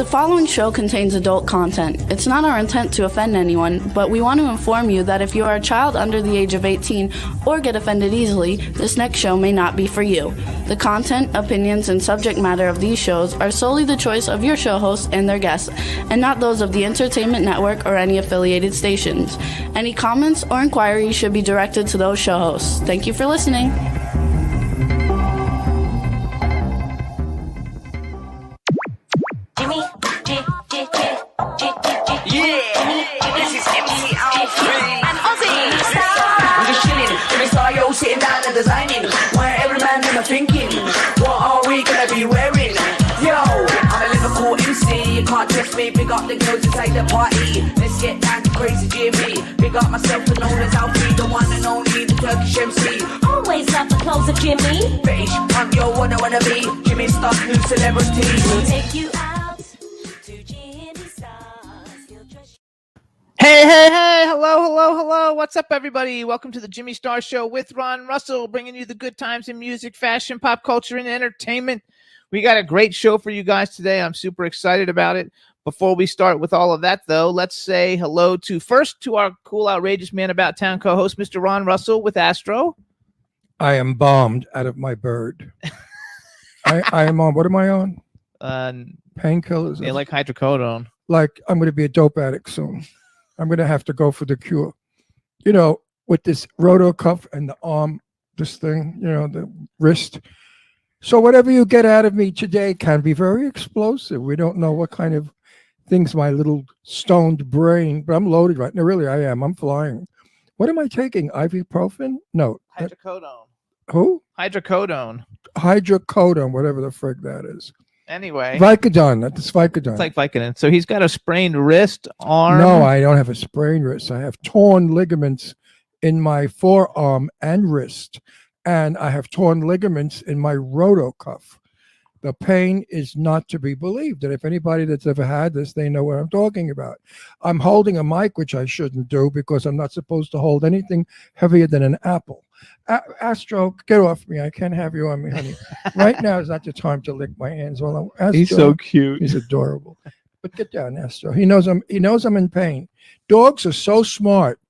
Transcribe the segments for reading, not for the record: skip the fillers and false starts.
The following show contains adult content. It's not our intent to offend anyone, but we want to inform you that if you are a child under the age of 18 or get offended easily, this next show may not be for you. The content, opinions, and subject matter of these shows are solely the choice of your show hosts and their guests, and not those of the Entertainment Network or any affiliated stations. Any comments or inquiries should be directed to those show hosts. Thank you for listening. Sitting down and designing, where every man in my thinking, what are we gonna be wearing? Yo, I'm a Liverpool MC, you can't trust me, big up the girls inside the party. Let's get down to crazy Jimmy, big up myself and known as Alfie, the one and only, the Turkish MC. Always love the clothes of Jimmy. Bitch, I'm your one I wanna be, Jimmy Star, new celebrity. We'll take you out to Jimmy Star's. Hey, hello. What's up, everybody? Welcome to the Jimmy Star Show with Ron Russell, bringing you the good times in music, fashion, pop culture, and entertainment. We got a great show for you guys today. I'm super excited about it. Before we start with all of that, though, let's say hello to our cool, outrageous man about town co-host, Mr. Ron Russell with Astro. I am bombed out of my bird. I am on, what am I on? Painkillers. Yeah, like hydrocodone. Like I'm going to be a dope addict soon. I'm going to have to go for the cure. You know, with this roto cuff and the arm, this thing, you know, the wrist. So whatever you get out of me today can be very explosive. We don't know what kind of things my little stoned brain, but I'm loaded right now. Really, I am. I'm flying. What am I taking? Ibuprofen? No. Hydrocodone. Who? Hydrocodone. Hydrocodone, whatever the frig that is. Anyway. Vicodin. That's Vicodin. It's like Vicodin. So he's got a sprained wrist, arm. No, I don't have a sprained wrist. I have torn ligaments in my forearm and wrist, and I have torn ligaments in my rotocuff. The pain is not to be believed. And if anybody that's ever had this, they know what I'm talking about. I'm holding a mic, which I shouldn't do because I'm not supposed to hold anything heavier than an apple. Astro, get off me. I can't have you on me, honey. Right now is not the time to lick my hands. Well, Astro, he's so cute. He's adorable. But get down, Astro. He knows I'm in pain. Dogs are so smart.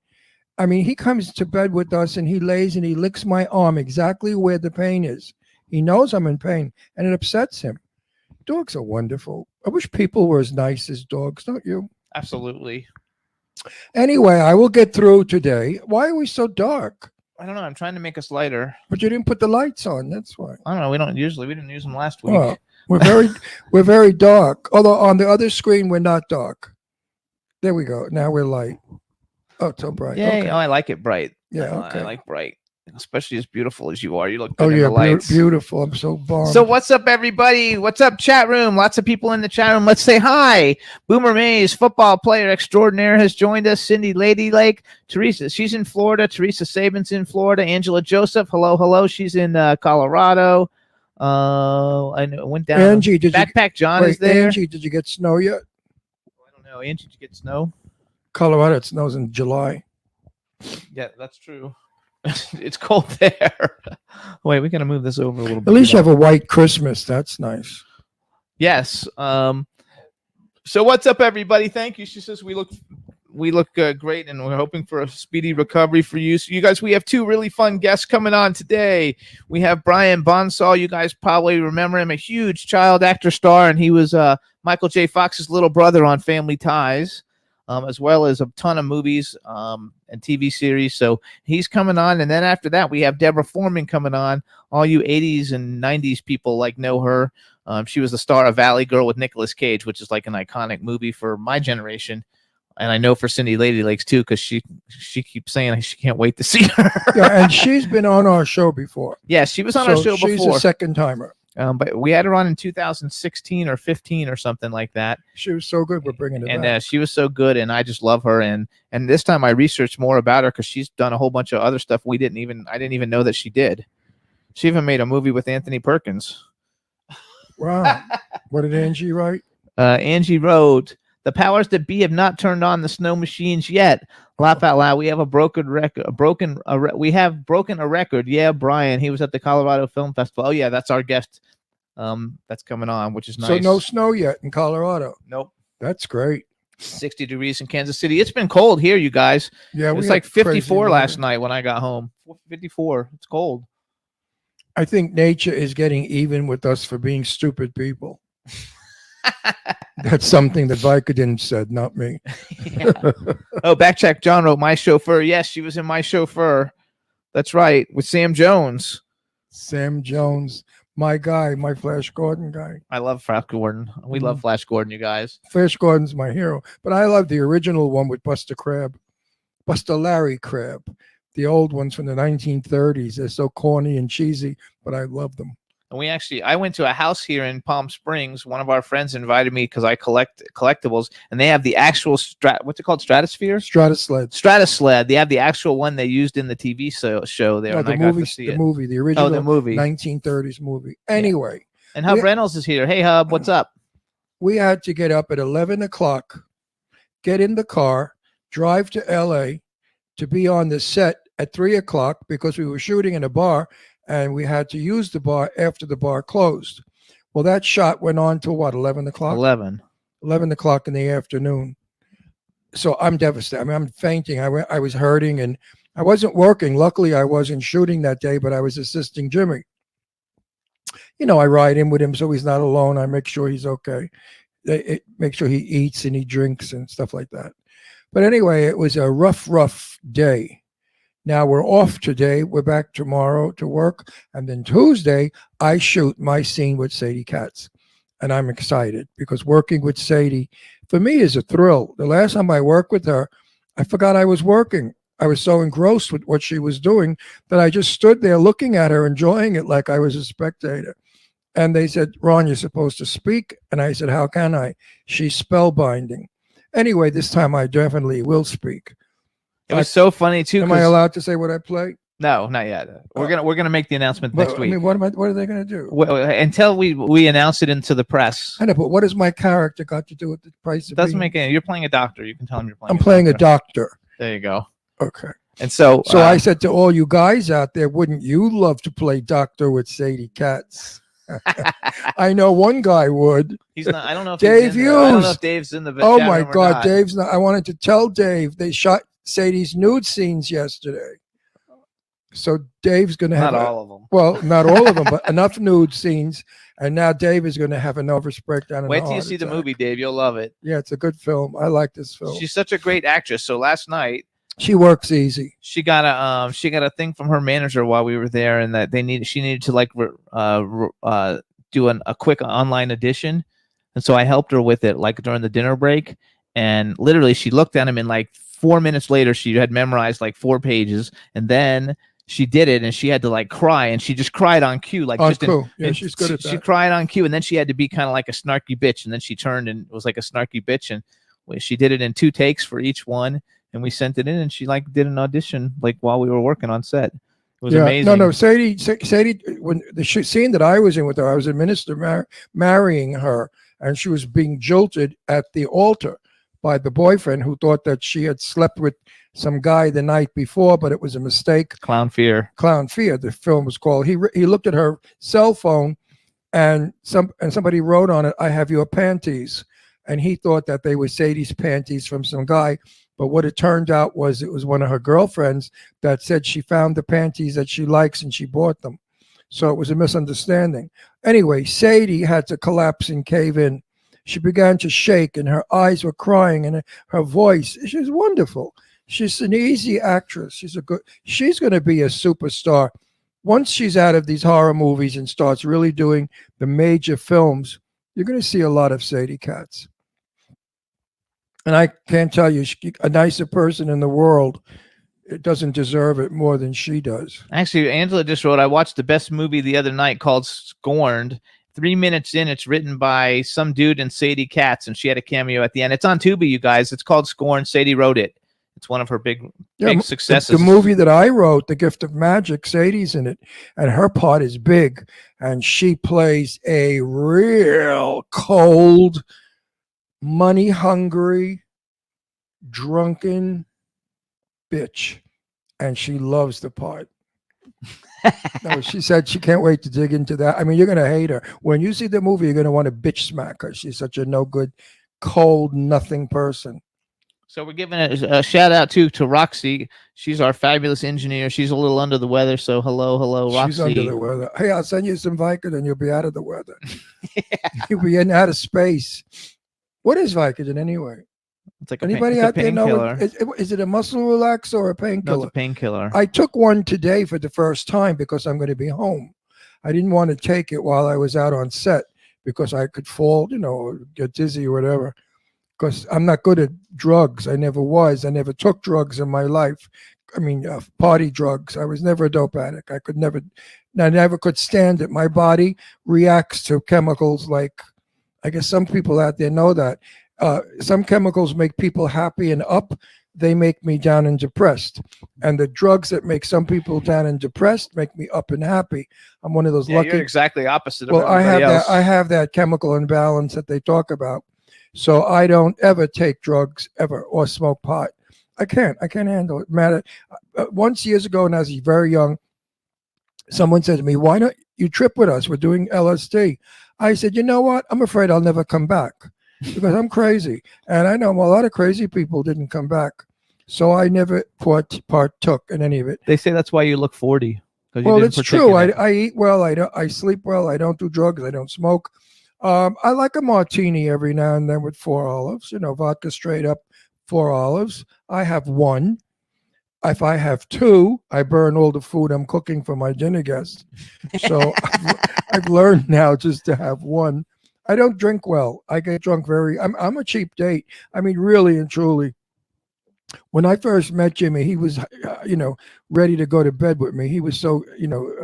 I mean, he comes to bed with us and he lays and he licks my arm exactly where the pain is. He knows I'm in pain and it upsets him. Dogs are wonderful. I wish people were as nice as dogs, don't you? Absolutely. Anyway, I will get through today. Why are we so dark? I don't know. I'm trying to make us lighter. But you didn't put the lights on. That's why. I don't know. We didn't use them last week. Well, we're very dark. Although on the other screen, we're not dark. There we go. Now we're light. Oh, it's so bright. Yeah. Okay. Oh, I like it bright. Yeah. Okay. I like bright. Especially as beautiful as you are. You look good in the lights. Beautiful. I'm so bummed. So what's up, everybody? What's up, chat room? Lots of people in the chat room. Let's say hi. Boomer Mays, football player extraordinaire, has joined us. Cindy Ladylake. Teresa, she's in Florida. Teresa Saban's in Florida. Angela Joseph, hello. She's in Colorado. I went down. Angie, Backpack John is there. Angie, did you get snow yet? I don't know. Angie, did you get snow? Colorado, it snows in July. Yeah, that's true. It's cold there. Wait, we gotta move this over a little bit. At least you have a white Christmas. That's nice. Yes. So what's up, everybody? Thank you. She says we look great, and we're hoping for a speedy recovery for you. So you guys, we have two really fun guests coming on today. We have Brian Bonsall. You guys probably remember him, a huge child actor star, and he was Michael J. Fox's little brother on Family Ties. As well as a ton of movies and TV series. So he's coming on. And then after that, we have Deborah Foreman coming on. All you 80s and 90s people know her. She was the star of Valley Girl with Nicolas Cage, which is like an iconic movie for my generation. And I know for Cindy Lady Lakes too, because she keeps saying she can't wait to see her. Yeah, and she's been on our show before. Yeah, she was on our show before. She's a second timer. But we had her on in 2016 or 15 or something like that. She was so good. We're bringing it back. And she was so good, and I just love her. And this time I researched more about her because she's done a whole bunch of other stuff I didn't even know that she did. She even made a movie with Anthony Perkins. Wow. What did Angie write? Angie wrote, "The powers that be have not turned on the snow machines yet. Laugh out loud. We have broken a record. Yeah, Brian. He was at the Colorado Film Festival. Oh yeah, that's our guest That's coming on, which is nice. So no snow yet in Colorado. Nope. That's great. 60 degrees in Kansas City. It's been cold here, you guys. Yeah, It was like 54 last night when I got home. 54. It's cold. I think nature is getting even with us for being stupid people. That's something that Vicodin said, not me. Oh, backcheck. John wrote My Chauffeur. Yes, she was in My Chauffeur. That's right, with Sam Jones. Sam Jones, my guy, my Flash Gordon guy. I love Flash Gordon. We love Flash Gordon, you guys. Flash Gordon's my hero, but I love the original one with Buster Larry Crab. The old ones from the 1930s. They're so corny and cheesy, but I love them. And I went to a house here in Palm Springs. One of our friends invited me because I collect collectibles, and they have the actual what's it called? Stratosphere? Stratosled. They have the actual one they used in the TV show there. No, and the I movie, got to see the it. movie, the original the movie. 1930s movie. Anyway. Yeah. And Hub Reynolds is here. Hey, Hub, what's up? We had to get up at 11 o'clock, get in the car, drive to L.A. to be on the set at 3 o'clock because we were shooting in a bar, and we had to use the bar after the bar closed. Well, that shot went on till what, 11 o'clock? 11 o'clock in the afternoon. So I'm devastated. I mean, I'm fainting. I was hurting, and I wasn't working. Luckily, I wasn't shooting that day, but I was assisting Jimmy. You know, I ride in with him so he's not alone. I make sure he's okay. Make sure he eats and he drinks and stuff like that. But anyway, it was a rough day. Now we're off today. We're back tomorrow to work. And then Tuesday, I shoot my scene with Sadie Katz. And I'm excited because working with Sadie, for me, is a thrill. The last time I worked with her, I forgot I was working. I was so engrossed with what she was doing that I just stood there looking at her, enjoying it like I was a spectator. And they said, Ron, you're supposed to speak. And I said, how can I? She's spellbinding. Anyway, this time I definitely will speak. It was so funny too. Am I allowed to say what I play? No, not yet. We're gonna make the announcement next week. I mean, what are they gonna do? Well, until we announce it into the press. I know, but what has my character got to do with the price? It doesn't make any. You're playing a doctor. You can tell them you're playing. I'm playing a doctor. There you go. Okay. And so I said to all you guys out there, wouldn't you love to play doctor with Sadie Katz? I know one guy would. He's not. I don't know if Dave Hughes. I don't know if Dave's in the. Oh my God, Dave's not. I wanted to tell Dave they shot Sadie's nude scenes yesterday. So Dave's going to have not all of them. Well, not all of them, but enough nude scenes. And now Dave is going to have a nervous breakdown. Wait till you see the movie, Dave. You'll love it. Yeah, it's a good film. I like this film. She's such a great actress. So last night she works easy. She got a thing from her manager while we were there, and that she needed to like do a quick online audition, and so I helped her with it like during the dinner break. And literally, she looked at him, and like 4 minutes later, she had memorized like 4 pages, and then she did it, and she had to like cry, and she just cried on cue, like she's good at that. She cried on cue, and then she had to be kind of like a snarky bitch, and then she turned and was like a snarky bitch, and she did it in 2 takes for each one, and we sent it in, and she like did an audition like while we were working on set. It was amazing. No, Sadie, when the scene that I was in with her, I was a minister marrying her, and she was being jilted at the altar by the boyfriend who thought that she had slept with some guy the night before, but it was a mistake. Clown Fear, the film was called. He looked at her cell phone, and somebody wrote on it, "I have your panties," and he thought that they were Sadie's panties from some guy. But what it turned out was it was one of her girlfriends that said she found the panties that she likes and she bought them. So it was a misunderstanding. Anyway, Sadie had to collapse and cave in. She began to shake, and her eyes were crying, and her voice, she's wonderful. She's an easy actress. She's going to be a superstar. Once she's out of these horror movies and starts really doing the major films, you're going to see a lot of Sadie Katz. And I can't tell you, a nicer person in the world, it doesn't deserve it more than she does. Actually, Angela just wrote, I watched the best movie the other night called Scorned. 3 minutes in, it's written by some dude and Sadie Katz, and she had a cameo at the end. It's on Tubi, you guys. It's called Scorned. Sadie wrote it. It's one of her big successes. The movie that I wrote, The Gift of Magic, Sadie's in it, and her part is big, and she plays a real cold, money-hungry, drunken bitch, and she loves the part. No, she said she can't wait to dig into that. I mean, you're going to hate her. When you see the movie, you're going to want to bitch smack her. She's such a no good, cold, nothing person. So we're giving a shout out to Roxy. She's our fabulous engineer. She's a little under the weather, so hello, Roxy. She's under the weather. Hey, I'll send you some Vicodin. You'll be out of the weather. You'll be in out of space. What is Vicodin anyway? It's like Anybody out there know? painkiller. Is it a muscle relaxer or a No, painkiller? it's a painkiller. I took one today for the first time because I'm going to be home. I didn't want to take it while I was out on set because I could fall, or get dizzy or whatever. Because I'm not good at drugs. I never was. I never took drugs in my life. I mean, party drugs. I was never a dope addict. I never could stand it. My body reacts to chemicals like, I guess some people out there know that. Some chemicals make people happy and up. They make me down and depressed. And the drugs that make some people down and depressed make me up and happy. I'm one of those lucky. You're exactly opposite of Well, everybody else. I have that chemical imbalance that they talk about. So I don't ever take drugs ever or smoke pot. I can't handle it. Once years ago, when I was very young, someone said to me, "Why don't you trip with us? We're doing LSD." I said, "You know what? I'm afraid I'll never come back because I'm crazy." And I know a lot of crazy people didn't come back. So I never partook in any of it. They say that's why you look 40. Well, it's true. I eat well. I sleep well. I don't do drugs. I don't smoke. I like a martini every now and then with 4 olives, vodka straight up, 4 olives. I have 1. If I have 2, I burn all the food I'm cooking for my dinner guests. So I've learned now just to have 1. I don't drink well. I get drunk I'm a cheap date. I mean, really and truly. When I first met Jimmy, he was, ready to go to bed with me. He was so,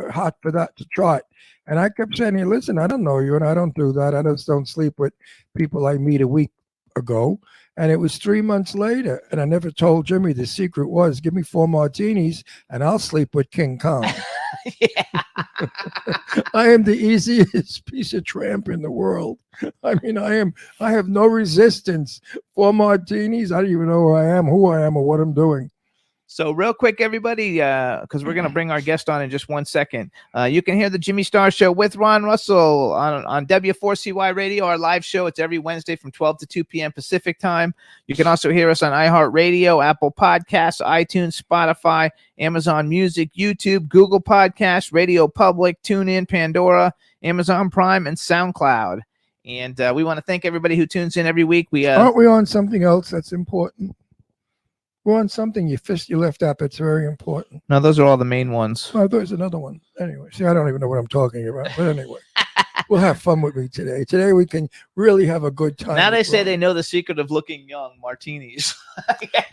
hot for that to try it. And I kept saying, "Hey, listen, I don't know you and I don't do that. I just don't sleep with people I meet a week ago." And it was 3 months later. And I never told Jimmy the secret was, give me 4 martinis and I'll sleep with King Kong. I am the easiest piece of tramp in the world. I mean, I have no resistance. 4 martinis. I don't even know who I am or what I'm doing. So real quick, everybody, because we're going to bring our guest on in just 1 second. You can hear the Jimmy Star Show with Ron Russell on W4CY Radio, our live show. It's every Wednesday from 12 to 2 p.m. Pacific time. You can also hear us on iHeartRadio, Apple Podcasts, iTunes, Spotify, Amazon Music, YouTube, Google Podcasts, Radio Public, TuneIn, Pandora, Amazon Prime, and SoundCloud. And we want to thank everybody who tunes in every week. Aren't we on something else that's important? We're on something you left up. It's very important. No, those are all the main ones. Oh, there's another one. Anyway, see, I don't even know what I'm talking about. But anyway, we'll have fun with me today. Today we can really have a good time. Now they say they know the secret of looking young, martinis.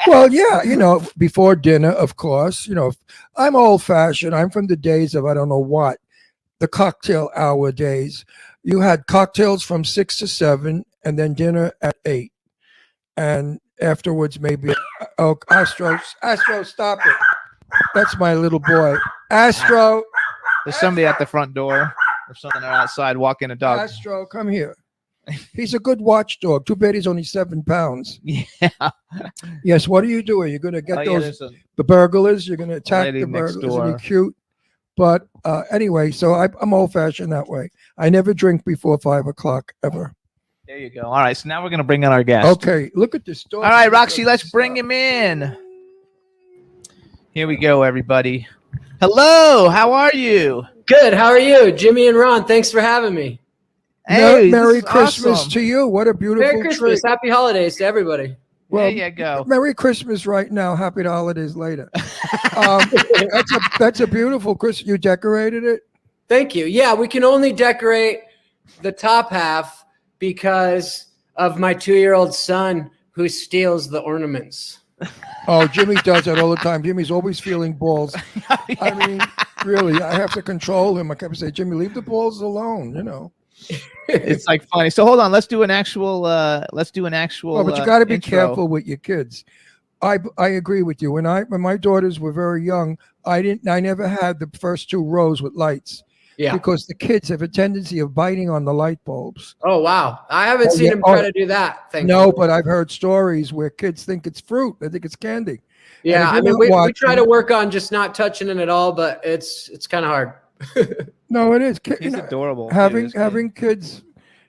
Well, yeah, before dinner, of course. I'm old-fashioned. I'm from the days of I don't know what, the cocktail hour days. You had cocktails from 6 to 7 and then dinner at 8. And afterwards, maybe, Astro, stop it. That's my little boy. Astro. There's somebody at the front door or something. They're outside walking a dog. Astro, come here. He's a good watchdog. Too bad he's only 7 pounds. Yeah. Yes, what are you doing? You're going to get the burglars? You're going to attack the burglars? Isn't he cute? But anyway, so I'm old-fashioned that way. I never drink before 5 o'clock ever. There you go. All right, so now we're going to bring on our guest. Okay, look at this dog. All right, Roxy, let's bring him in. Here we go, everybody. Hello, how are you? Good, how are you? Jimmy and Ron, thanks for having me. Hey, Merry Christmas awesome. to you. What a beautiful Merry Christmas, treat. happy holidays to everybody. Well, there you go. Merry Christmas right now. Happy holidays later. That's a beautiful Christmas. You decorated it? Thank you. Yeah, we can only decorate the top half because of my 2-year-old son who steals the ornaments. Oh, Jimmy does that all the time. Jimmy's always feeling balls. Yeah. I mean, really, I have to control him. I kept saying, Jimmy, leave the balls alone, It's like funny. So hold on, let's do an actual Oh, but you got to be intro. careful with your kids. I agree with you. When my daughters were very young, I never had the first 2 rows with lights. Yeah. Because the kids have a tendency of biting on the light bulbs. Oh, wow. I haven't seen him try to do that. No, but I've heard stories where kids think it's fruit. They think it's candy. Yeah, I you're mean, not we watching- try to work on just not touching it at all, but it's kind of hard. No, it is. He's adorable. too, Having this kid. having kids,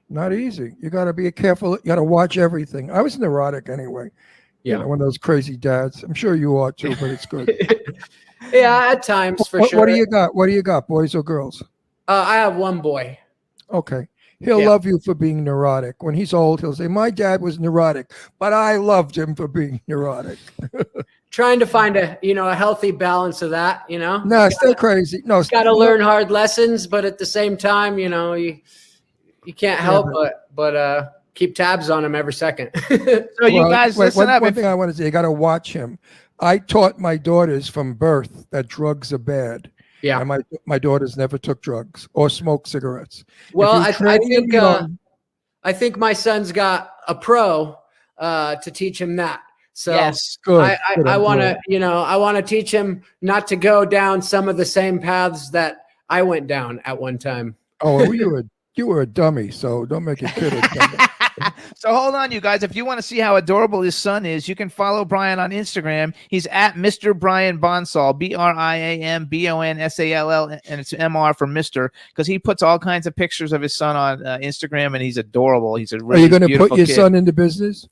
not easy. You got to be careful. You got to watch everything. I was neurotic anyway. Yeah. One of those crazy dads. I'm sure you are too, but it's good. Yeah, at times for sure. What do you got? What do you got, boys or girls? I have one boy. Okay. He'll Yeah. love you for being neurotic. When he's old, he'll say, "My dad was neurotic, but I loved him for being neurotic." Trying to find a healthy balance of that. No, stay crazy. No, Got to learn hard lessons, but at the same time, you can't help but keep tabs on him every second. So you guys listen up. One thing I want to say, you got to watch him. I taught my daughters from birth that drugs are bad. Yeah. And my daughters never took drugs or smoked cigarettes. Well, If you train them young- I think my son's got a pro to teach him that. So Yes. Good. I want to teach him not to go down some of the same paths that I went down at one time. Oh, well, you were a dummy, so don't make your kid a dummy. So hold on, you guys. If you want to see how adorable his son is, you can follow Brian on Instagram. He's at Mr. Brian Bonsall, BrianBonsall, and it's MR for Mr. because he puts all kinds of pictures of his son on Instagram, and he's adorable. He's a really Are you going to beautiful put your kid. son into business?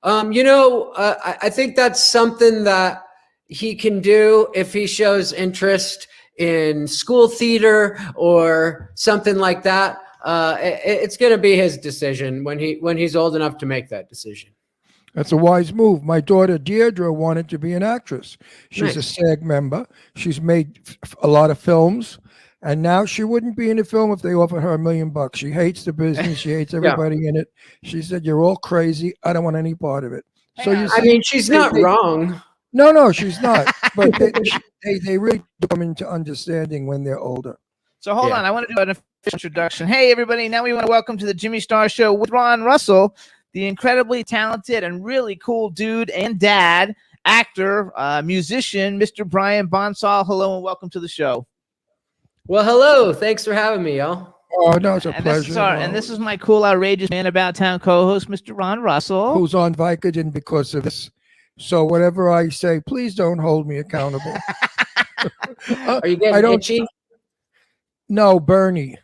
I think that's something that he can do if he shows interest in school theater or something like that. It's going to be his decision when he's old enough to make that decision. That's a wise move. My daughter Deirdre wanted to be an actress. She's a Nice. SAG member. She's made a lot of films, and now she wouldn't be in a film if they offered her $1 million. She hates the business. She hates everybody in it. She said, "You're all crazy. I don't want any part of it." So you I see, mean, she's not wrong. no, she's not. But they really come into understanding when they're older. So hold on. I want to do an official introduction. Hey, everybody. Now we want to welcome to the Jimmy Star Show with Ron Russell, the incredibly talented and really cool dude and dad, actor, musician, Mr. Brian Bonsall. Hello and welcome to the show. Well, hello. Thanks for having me, y'all. Oh, no, it's a And pleasure. this is my cool, outrageous man about town co-host, Mr. Ron Russell. Who's on Vicodin because of this. So whatever I say, please don't hold me accountable. Are you I getting don't- itchy? No, Bernie.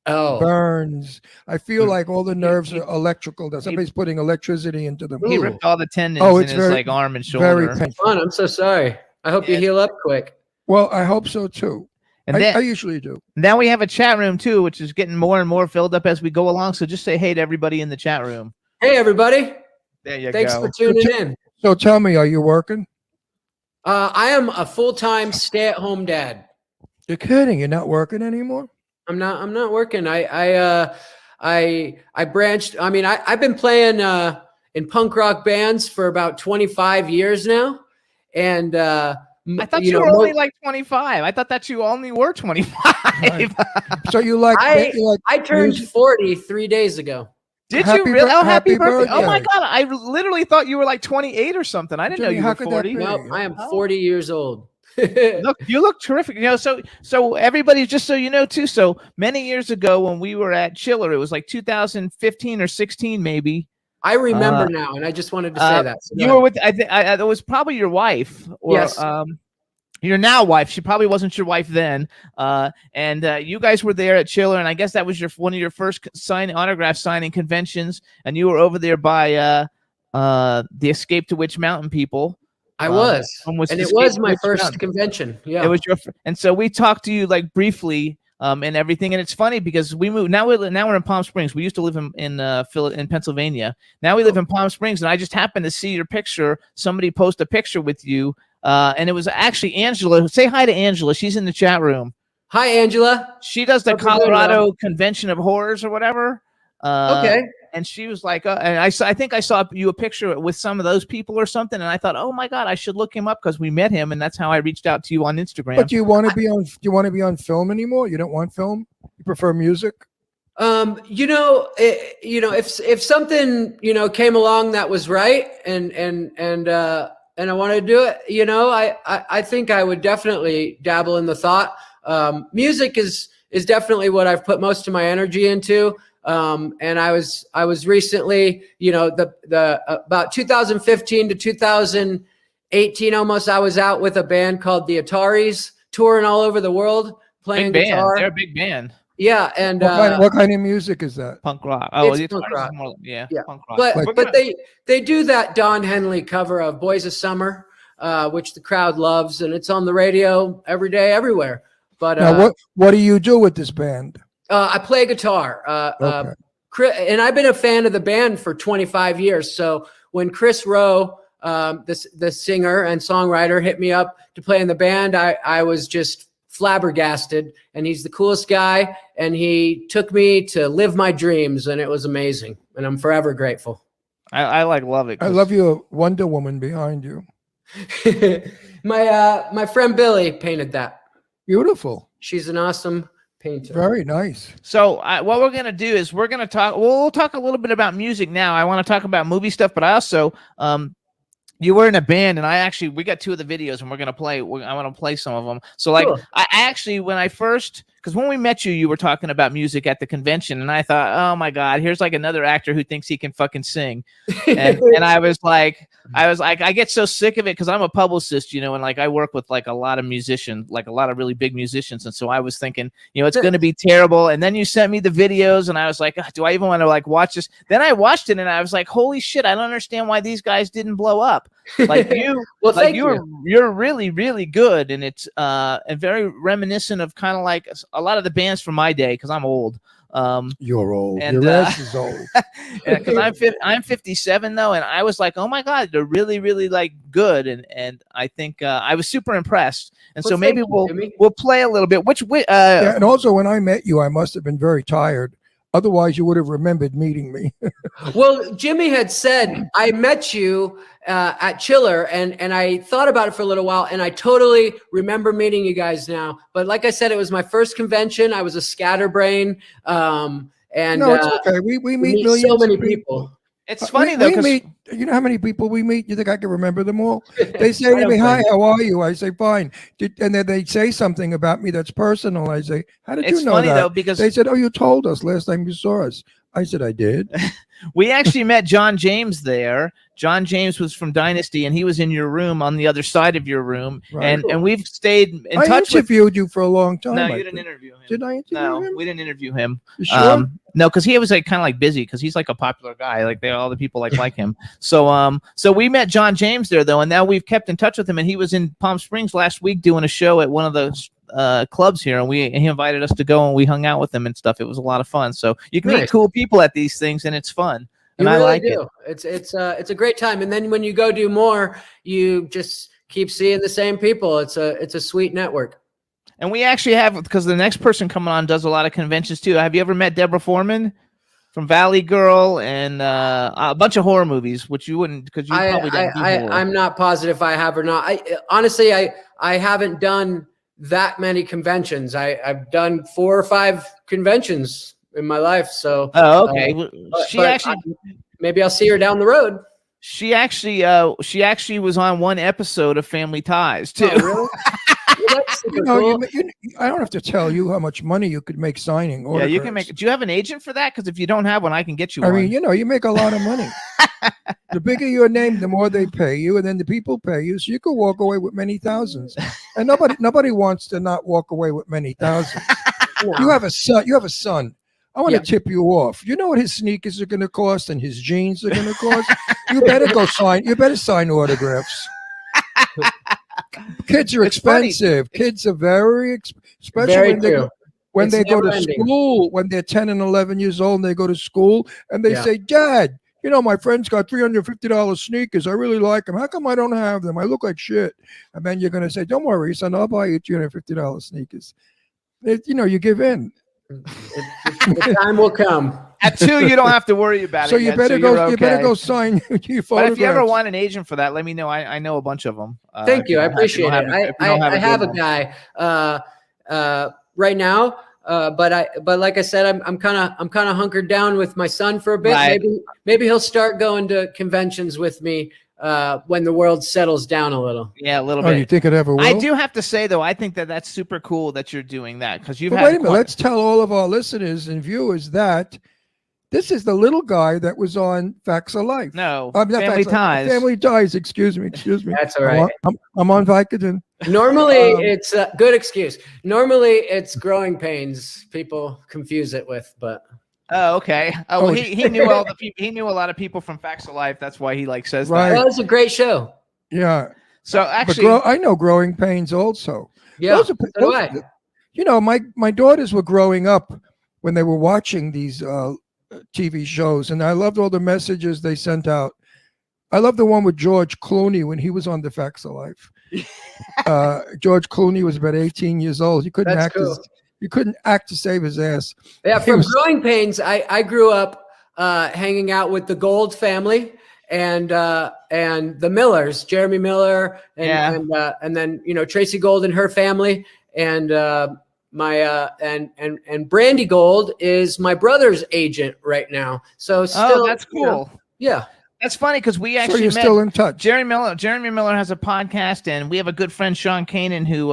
Oh, Burns. I feel like all the nerves are electrical. That somebody's putting electricity into them. He ripped all the tendons Oh, in it's his very- like arm and Very shoulder. painful. fun. I'm so sorry. I hope you heal up quick. Well, I hope so too. And I then, usually do. now we have a chat room too, which is getting more and more filled up as we go along. So just say hey to everybody in the chat room. Hey, everybody. There you Thanks go. for tuning in. So tell me, are you working? I am a full-time stay-at-home dad. You're kidding. You're not working anymore? I'm not working. I branched. I mean, I've been playing in punk rock bands for about 25 years now. And I thought you were only like 25. I thought that you only were 25. So you like? I turned music? 40 3 days ago. Did Happy you really? bir- Oh, happy happy birthday. Oh my birthday. God. I literally thought you were like 28 or something. I didn't know Jimmy, you how were could that 40. be? No, I am Oh. 40 years old. You look terrific. So everybody, just so you know too, so many years ago when we were at Chiller, it was like 2015 or 16 maybe. I remember now, and I just wanted to say that. So You go were ahead. with, I think, it was probably your wife, or Yes. your now wife. She probably wasn't your wife then. And you guys were there at Chiller, and I guess that was one of your first autograph signing conventions. And you were over there by the Escape to Witch Mountain people. I was, and it was my first convention. Yeah, It was and so we talked to you like briefly. And everything, and it's funny because we moved. Now we're in Palm Springs. We used to live in Pennsylvania. Now we live in Palm Springs, and I just happened to see your picture. Somebody post a picture with you, and it was actually Angela. Say hi to Angela. She's in the chat room. Hi, Angela. She does the Hope you're doing Colorado Convention of Horrors or whatever. Okay. And she was like, and I think I saw you a picture with some of those people or something, and I thought, oh my God, I should look him up because we met him, and that's how I reached out to you on Instagram. But do you want to be on? Do you want to be on film anymore? You don't want film? You prefer music? If something came along that was right, and I wanted to do it, I think I would definitely dabble in the thought. Music is definitely what I've put most of my energy into. And I was recently, the about 2015 to 2018, 18 almost, I was out with a band called the Ataris, touring all over the world, playing Big band. guitar. They're a big band. Yeah, and What kind of music is that? Punk rock. Oh, It's it's punk rock. more, yeah, Yeah. punk rock. But they do that Don Henley cover of Boys of Summer, which the crowd loves, and it's on the radio every day, everywhere. But Now, what do you do with this band? I play guitar. Okay. And I've been a fan of the band for 25 years. So when Chris Rowe, the singer and songwriter, hit me up to play in the band, I was just flabbergasted, and he's the coolest guy, and he took me to live my dreams, and it was amazing, and I'm forever grateful. I love it. I love your Wonder Woman behind you. My friend Billy painted that. Beautiful. She's an awesome painter. Very nice. So what we're gonna do is we're gonna talk. We'll talk a little bit about music now. I want to talk about movie stuff, but I also you were in a band, and we got 2 of the videos, and we're gonna play. I want to play some of them. So like, cool. I actually, because when we met you, you were talking about music at the convention, and I thought, oh my God, here's like another actor who thinks he can fucking sing, and I was like, I get so sick of it because I'm a publicist, and like I work with like a lot of musicians, like a lot of really big musicians, and so I was thinking, it's going to be terrible. And then you sent me the videos, and I was like, do I even want to like watch this? Then I watched it, and I was like, holy shit, I don't understand why these guys didn't blow up. Like you, well, like you're really, really good, and it's and very reminiscent of kind of like a lot of the bands from my day, because I'm old. You're old. And, your ass is old. Because I'm 57 though, and I was like, oh my God, they're really, really like good, and I think I was super impressed. And so maybe we'll play a little bit. Yeah, and also when I met you, I must have been very tired. Otherwise, you would have remembered meeting me. Well, Jimmy had said, I met you at Chiller, and I thought about it for a little while, and I totally remember meeting you guys now. But like I said, it was my first convention. I was a scatterbrain. And no, it's okay. We meet millions so many of people. It's funny though, because you know how many people we meet? You think I can remember them all? They say to me, "Hi, how are you?" I say, "Fine." And then they say something about me that's personal. I say, "How did you know funny that?" Though, because they said, "Oh, you told us last time you saw us." I said, "I did." We actually met John James there. John James was from Dynasty, and he was in your room on the other side of your room. Right. And we've stayed in touch. I interviewed you for a long time. No, you didn't interview him. Did I interview him? No, we didn't interview him. You sure? No, because he was like kind of like busy, because he's like a popular guy. Like all the people like him. So we met John James there though, and now we've kept in touch with him. And he was in Palm Springs last week doing a show at one of those clubs here, and he invited us to go, and we hung out with him and stuff. It was a lot of fun. So you can meet cool people at these things, and it's fun. And I like it. It's a great time. And then when you go do more, you just keep seeing the same people. It's a sweet network. And we actually have, because the next person coming on does a lot of conventions too. Have you ever met Deborah Foreman from Valley Girl and a bunch of horror movies, which you wouldn't, because you probably don't do horror. I'm not positive if I have or not. Honestly, I haven't done that many conventions. I've done 4 or 5 conventions in my life. So okay. Maybe I'll see her down the road. She actually was on one episode of Family Ties too. Oh, really? Well, that's super cool. I don't have to tell you how much money you could make signing autographs. Yeah, you can make. Do you have an agent for that? Because if you don't have one, I can get you one. I mean, you make a lot of money. The bigger your name, the more they pay you, and then the people pay you, so you can walk away with many thousands. And nobody wants to not walk away with many thousands. No. You have a son. I want to tip you off. You know what his sneakers are going to cost and his jeans are going to cost? You better sign autographs. Kids are expensive. Funny. Kids are very expensive, especially when they go to school. When they're 10 and 11 years old and they go to school and they say, "Dad, my friend's got $350 sneakers. I really like them. How come I don't have them? I look like shit." And then you're going to say, "Don't worry, son. I'll buy you $350 sneakers." You give in. The time will come. At 2, you don't have to worry about it. So you better go sign your photographs. But if you ever want an agent for that, let me know. I know a bunch of them. Thank you. I appreciate it. I have a guy right now, but like I said, I'm kind of hunkered down with my son for a bit. Right. Maybe he'll start going to conventions with me when the world settles down a little. Yeah, a little bit. You think it ever will? I do have to say though, I think that's super cool that you're doing that, because you've had. Wait a minute. Let's tell all of our listeners and viewers that This is the little guy that was on Facts of Life. No, Not Family Facts of Life, Ties. Family Ties. Excuse me. That's all right. I'm on Vicodin. Normally, it's a good excuse. Normally, it's Growing Pains. People confuse it with, but Oh, okay. Oh, well, he knew all the people. He knew a lot of people from Facts of Life. That's why he says Right. that. that was a great show. Yeah. So actually, I know Growing Pains also. Yeah, Those are, so do I. you know, my daughters were growing up when they were watching these TV shows, and I loved all the messages they sent out. I love the one with George Clooney when he was on The Facts of Life. George Clooney was about 18 years old. He couldn't That's act. cool. He couldn't act to save his ass. Yeah, He from was- Growing Pains, I grew up hanging out with the Gold family and the Millers, Jeremy Miller, and then Tracy Gold and her family, and and Brandy Gold is my brother's agent right now. So still, that's cool. Yeah. That's funny because we So actually you're met. still in touch. Jeremy Miller has a podcast, and we have a good friend, Sean Kanan, who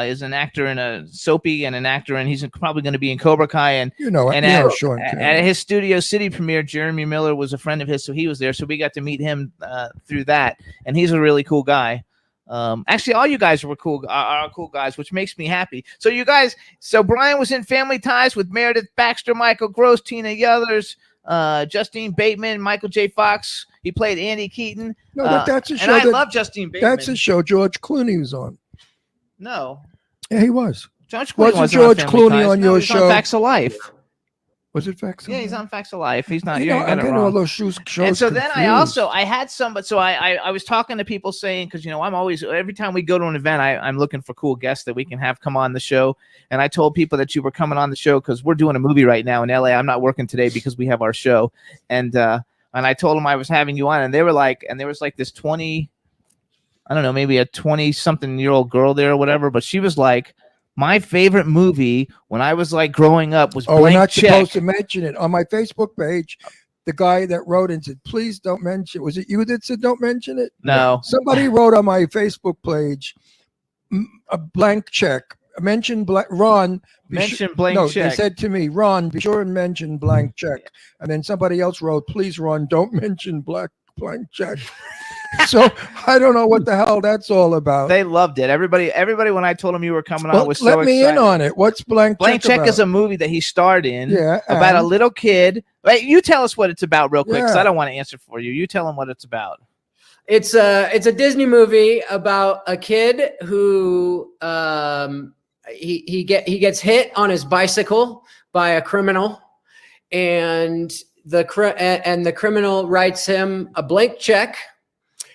is an actor in a soapy and an actor, and he's probably going to be in Cobra Kai. And Sean. At his Studio City premiere, Jeremy Miller was a friend of his, so he was there. So we got to meet him through that, and he's a really cool guy. Actually, all you guys are cool guys, which makes me happy. So you guys, Brian was in Family Ties with Meredith Baxter, Michael Gross, Tina Yothers, Justine Bateman, Michael J. Fox. He played Andy Keaton. No, that's a show. And I love Justine Bateman. That's a show George Clooney was on. No. Yeah, he was. George Clooney Wasn't George Clooney on your he's show? On Facts of Life. Was it Facts? Yeah, he's on Facts of Life. He's not. You know, You're I'm getting it getting all wrong. those shows. And so then I confused. had somebody. So I was talking to people saying, because I'm always, every time we go to an event, I'm looking for cool guests that we can have come on the show. And I told people that you were coming on the show because we're doing a movie right now in LA. I'm not working today because we have our show. And I told them I was having you on, and they were like, and there was like this 20, I don't know, maybe a 20-something-year-old girl there or whatever, but she was like, my favorite movie when I was like growing up was we're Blank not Check. supposed to mention it on my Facebook page. The guy that wrote and said, "Please don't mention." Was it you that said don't mention it? No. Somebody wrote on my Facebook page a blank check. Mention Ron. Mention blank no, check. they said to me, Ron, be sure and mention blank check. And then somebody else wrote, please, Ron, don't mention blank check. So I don't know what the hell that's all about. They loved it. Everybody when I told them you were coming on was so let me excited. in on it. What's blank check? Blank Check about? is a movie that he starred in. Yeah, about a and? little kid. Wait, you tell us what it's about real quick, because Yeah. I don't want to answer for you. You tell them what it's about. It's a Disney movie about a kid who he gets hit on his bicycle by a criminal, and the criminal writes him a blank check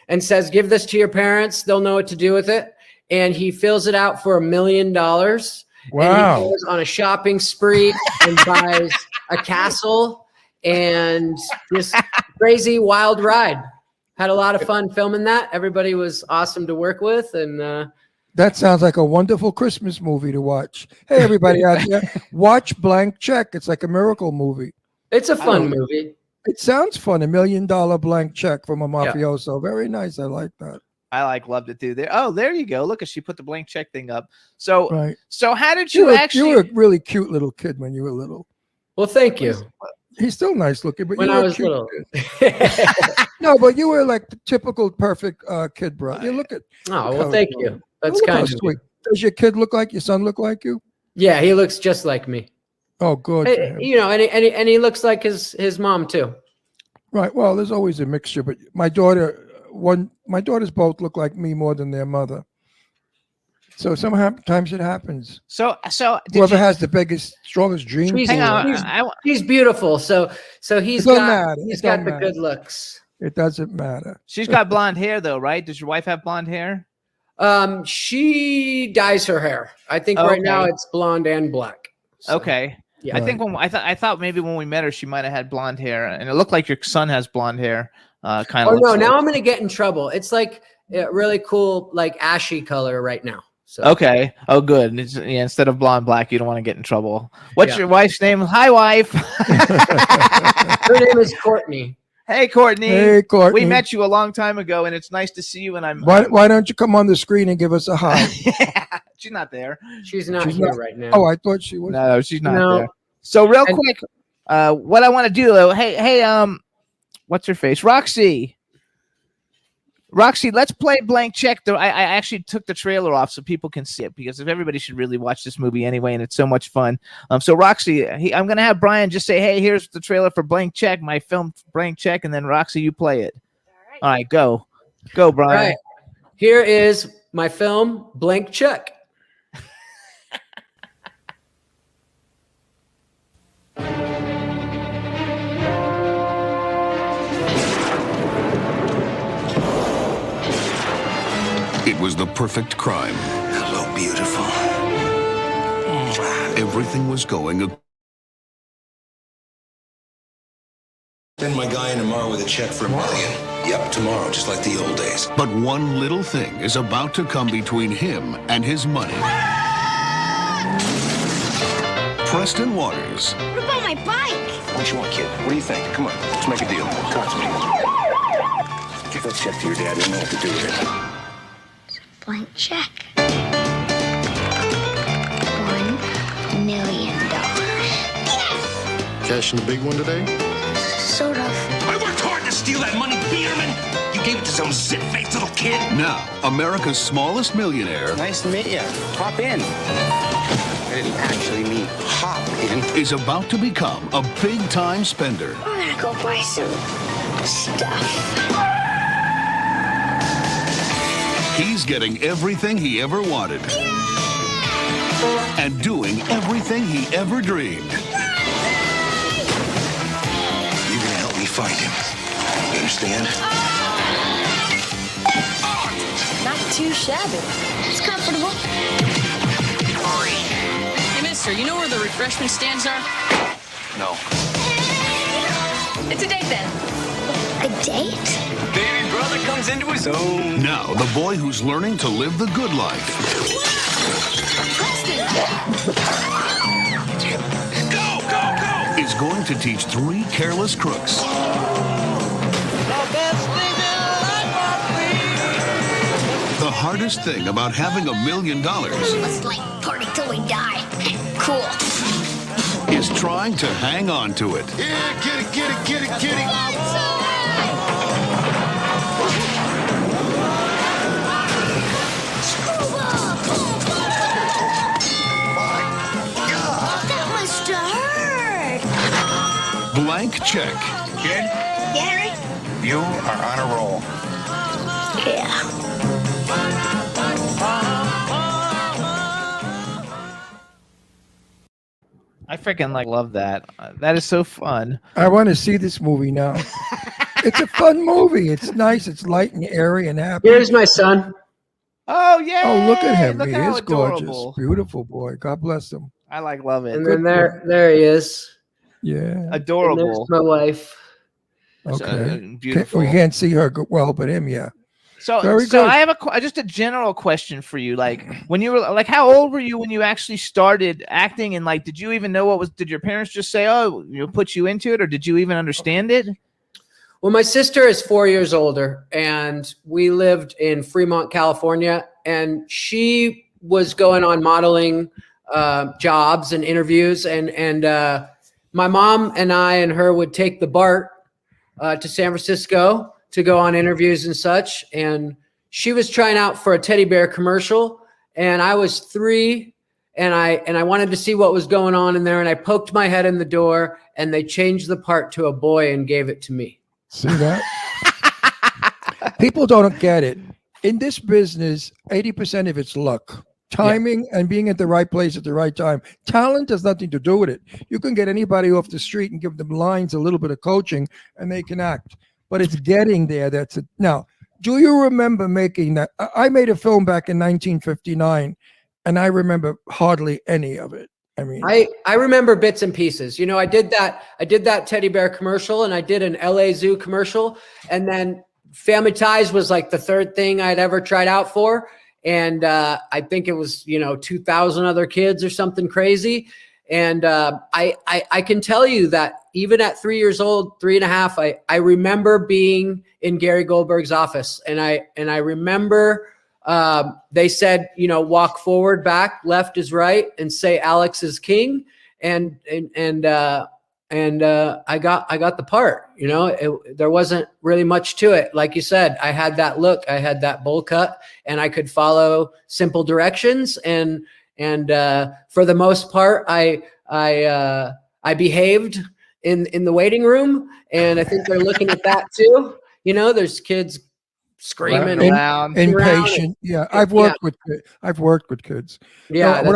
and says, "Give this to your parents; they'll know what to do with it." And he fills it out for $1 million. Wow! And he goes on a shopping spree and buys a castle and this crazy wild ride. Had a lot of fun filming that. Everybody was awesome to work with, and that sounds like a wonderful Christmas movie to watch. Hey, everybody out there, watch Blank Check. It's like a miracle movie. it's a fun movie. It sounds fun. $1 million blank check from a mafioso. Very nice. I like that. I loved it too. There you go. Look, she put the blank check thing up. So Right. so how did You you actually? were a really cute little kid when you were little. Well, thank you. He's still nice looking, but When you I were a was cute little. kid. No, but you were like the typical perfect kid, bro. You look at. Oh, look well, how thank adorable. you. That's Look how kind of sweet. Does your kid look like your son? Look like you? Yeah, he looks just like me. Oh, good. for Hey, him. and he looks like his mom too. Right. Well, there's always a mixture, but my daughters both look like me more than their mother. So sometimes it happens. So did Whoever you, has the biggest, strongest dream. She's- hang on. He's- He's beautiful. So he's It doesn't got matter. he's It got don't the matter. good looks. It doesn't matter. She's got blonde hair though, right? Does your wife have blonde hair? She dyes her hair. I think right now Okay. it's blonde and black. So, Okay. Yeah. I think I thought maybe when we met her, she might have had blonde hair, and it looked like your son has blonde hair. Kind of. Oh no! Now I'm gonna get in trouble. It's like a really cool, like ashy color right now. So Okay. Oh, good. Instead of blonde black, you don't want to get in trouble. What's Yeah. your wife's name? Hi, wife. her name is Courtney. Hey, Courtney. Hey, Courtney. We met you a long time ago, and it's nice to see you. And I'm. Why don't you come on the screen and give us a hi? Yeah, she's not there. She's not She's here not- right now. Oh, I thought she was. No, she's not No. there. So real And- quick, what I want to do, hey, what's her face? Roxy, let's play Blank Check. Though I actually took the trailer off so people can see it, because if everybody should really watch this movie anyway, and it's so much fun. So Roxy, I'm gonna have Brian just say, "Hey, here's the trailer for Blank Check, my film Blank Check," and then Roxy, you play it. All right, go, Brian. All right. Here is my film Blank Check. It was the perfect crime. Hello, beautiful. Everything was going. Send my guy in tomorrow with a check for $1 million. Yep, tomorrow, just like the old days. But one little thing is about to come between him and his money. Preston Waters. What about my bike? What you want, kid? What do you think? Come on, let's make a deal. Talk to me. Give that check to your dad. He'll know what to do with it. Blank check. $1 million. Yes! Cashing the big one today? Sort of. I worked hard to steal that money, Peterman. You gave it to some zit-faced little kid. Now, America's smallest millionaire. Nice to meet you. Hop in. I didn't actually mean hop in. Is about to become a big-time spender. I'm gonna go buy some stuff. He's getting everything he ever wanted. And doing everything he ever dreamed. You're gonna help me find him. You understand? Not too shabby. It's comfortable. Hey, mister, you know where the refreshment stands are? No. It's a date then. A date? Baby brother comes into his own. Now, the boy who's learning to live the good life. Go, go, go! Is going to teach 3 careless crooks. The hardest thing about having $1 million Let's like party till we die. Cool. is trying to hang on to it. Yeah, get it, get it, get it, get it. That must have hurt. Blank check. Kid, Yeah, Henry? you are on a roll. Yeah. I freaking love that. That is so fun. I want to see this movie now. It's a fun movie. It's nice. It's light and airy and happy. Here's my son. Oh yeah! Oh, look at him. Look He how is gorgeous. adorable. Beautiful boy. God bless him. I love it. And then there he is. Yeah. And Adorable. there's my wife. Okay. Beautiful. We can't see her well, but him, yeah. So Very so good. I have just a general question for you. Like, when you were how old were you when you actually started acting? And did you even know did your parents just say, "Oh, put you into it," or did you even understand it? Well, my sister is 4 years older, and we lived in Fremont, California, and she was going on modeling jobs and interviews, and my mom and I and her would take the BART to San Francisco to go on interviews and such. And she was trying out for a teddy bear commercial, and I was 3, and I wanted to see what was going on in there, and I poked my head in the door, and they changed the part to a boy and gave it to me. See that? People don't get it. In this business, 80% of it's luck, timing, and being at the right place at the right time. Talent has nothing to do with it. You can get anybody off the street and give them lines, a little bit of coaching, and they can act. But it's getting there. That's it. Now, do you remember making that? I made a film back in 1959, and I remember hardly any of it. I mean, I remember bits and pieces. I did that teddy bear commercial, and I did an LA Zoo commercial, and then Family Ties was like the 3rd thing I'd ever tried out for. And I think it was, 2,000 other kids or something crazy. And I can tell you that even at 3 years old, 3.5, I remember being in Gary Goldberg's office, and I remember they said, walk forward, back, left is right, and say Alex is king. And I got the part. You know, there wasn't really much to it. Like you said, I had that look, I had that bowl cut, and I could follow simple directions. And for the most part, I behaved in the waiting room, and I think they're looking at that too. You know, there's kids screaming around, impatient. Yeah, I've worked with kids. Yeah, No,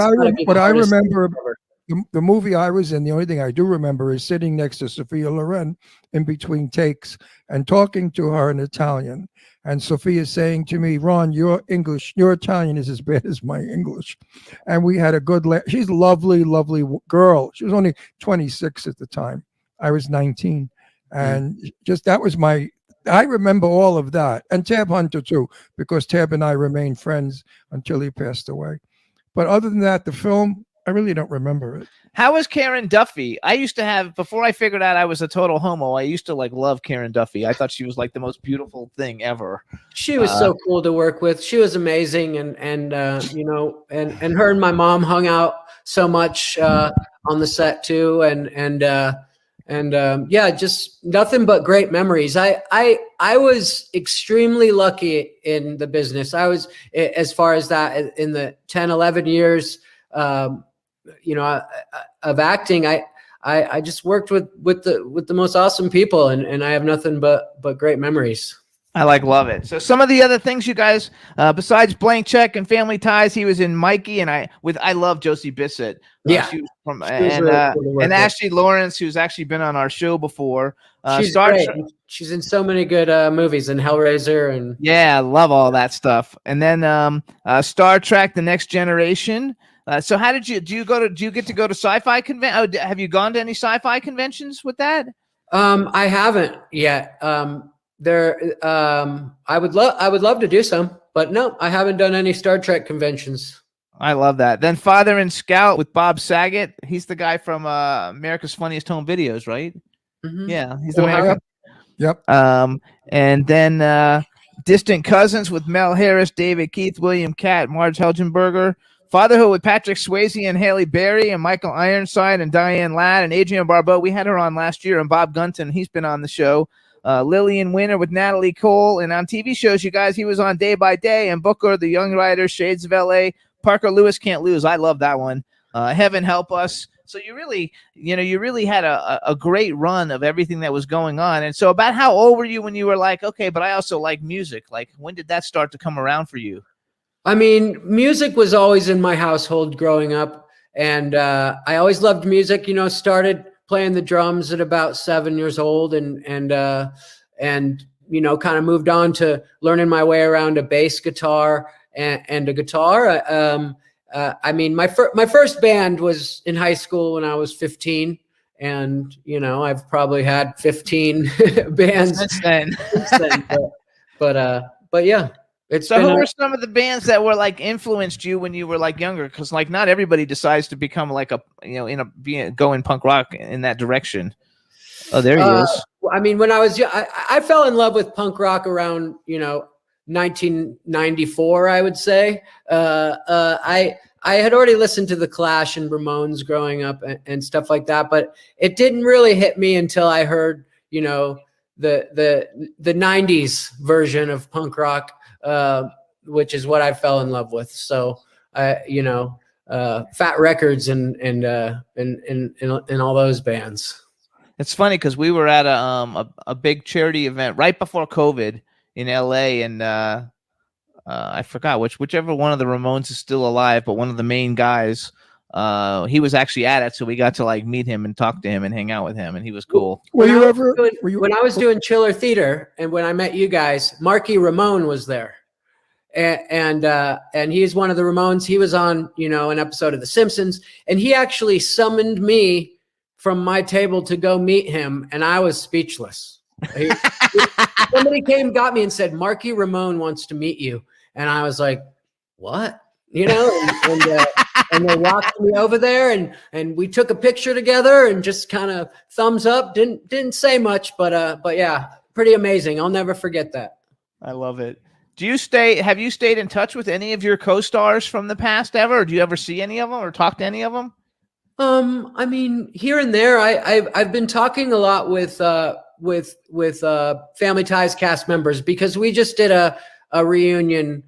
what I remember. Ever. The movie I was in, the only thing I do remember is sitting next to Sophia Loren in between takes and talking to her in Italian. And Sophia saying to me, Ron, your Italian is as bad as my English. And we had a good she's a lovely, lovely girl. She was only 26 at the time. I was 19. And just that was I remember all of that. And Tab Hunter too, because Tab and I remained friends until he passed away. But other than that, the film, I really don't remember it. How was Karen Duffy? I used to have, before I figured out I was a total homo, I used to like love Karen Duffy. I thought she was like the most beautiful thing ever. She was so cool to work with. She was amazing. And you know, and her and my mom hung out so much on the set too. And yeah, just nothing but great memories. I was extremely lucky in the business. I was, as far as that, in the 10, 11 years, you know, of acting, I just worked with the most awesome people, and I have nothing but great memories. I love it. So some of the other things you guys, besides Blank Check and Family Ties, he was in Mikey, and I love Josie Bissett. Yeah, she was from, really cool and Ashley Lawrence, who's actually been on our show before. She's great. She's in so many good movies, and Hellraiser, and yeah, I love all that stuff. And then Star Trek: The Next Generation. So how did you get to go to sci-fi convention? Have you gone to any sci-fi conventions with that? I haven't yet. I would love to do some, but no, I haven't done any Star Trek conventions. I love that. Then Father and Scout with Bob Saget. He's the guy from America's Funniest Home Videos, right? Mm-hmm. Yeah, he's America. Yep. And then Distant Cousins with Mel Harris, David Keith, William Catt, Marge Helgenberger. Fatherhood with Patrick Swayze and Halle Berry and Michael Ironside and Diane Ladd and Adrienne Barbeau. We had her on last year, and Bob Gunton. He's been on the show. Lillian Winter with Natalie Cole. And on TV shows, you guys, he was on Day by Day and Booker, The Young Riders, Shades of L.A., Parker Lewis Can't Lose. I love that one. Heaven Help Us. So you really had a great run of everything that was going on. And so about how old were you when you were like, okay, but I also like music? Like, when did that start to come around for you? I mean, music was always in my household growing up, and I always loved music. You know, started playing the drums at about 7 years old, and you know, kind of moved on to learning my way around a bass guitar and a guitar. I mean, my first band was in high school when I was 15, and you know, I've probably had 15 bands since then. But yeah. So who were some of the bands that were like influenced you when you were like younger? Because like not everybody decides to become like go in punk rock in that direction. Oh, there he is. I mean, when I was young, I fell in love with punk rock around 1994. I would say I had already listened to the Clash and Ramones growing up and stuff like that, but it didn't really hit me until I heard the 90s version of punk rock. Which is what I fell in love with. So, Fat Records and all those bands. It's funny because we were at a big charity event right before COVID in LA, and I forgot whichever one of the Ramones is still alive, but one of the main guys, he was actually at it, so we got to like meet him and talk to him and hang out with him, and he was cool. When I was doing Chiller Theater, and when I met you guys, Marky Ramone was there, and he's one of the Ramones. He was on an episode of The Simpsons, and he actually summoned me from my table to go meet him, and I was speechless. Somebody got me and said, Marky Ramone wants to meet you, and I was like, what? And they walked me over there, and we took a picture together, and just kind of thumbs up. Didn't say much, but yeah, pretty amazing. I'll never forget that. I love it. Have you stayed in touch with any of your co-stars from the past ever? Or do you ever see any of them or talk to any of them? I mean, here and there, I've been talking a lot with Family Ties cast members, because we just did a reunion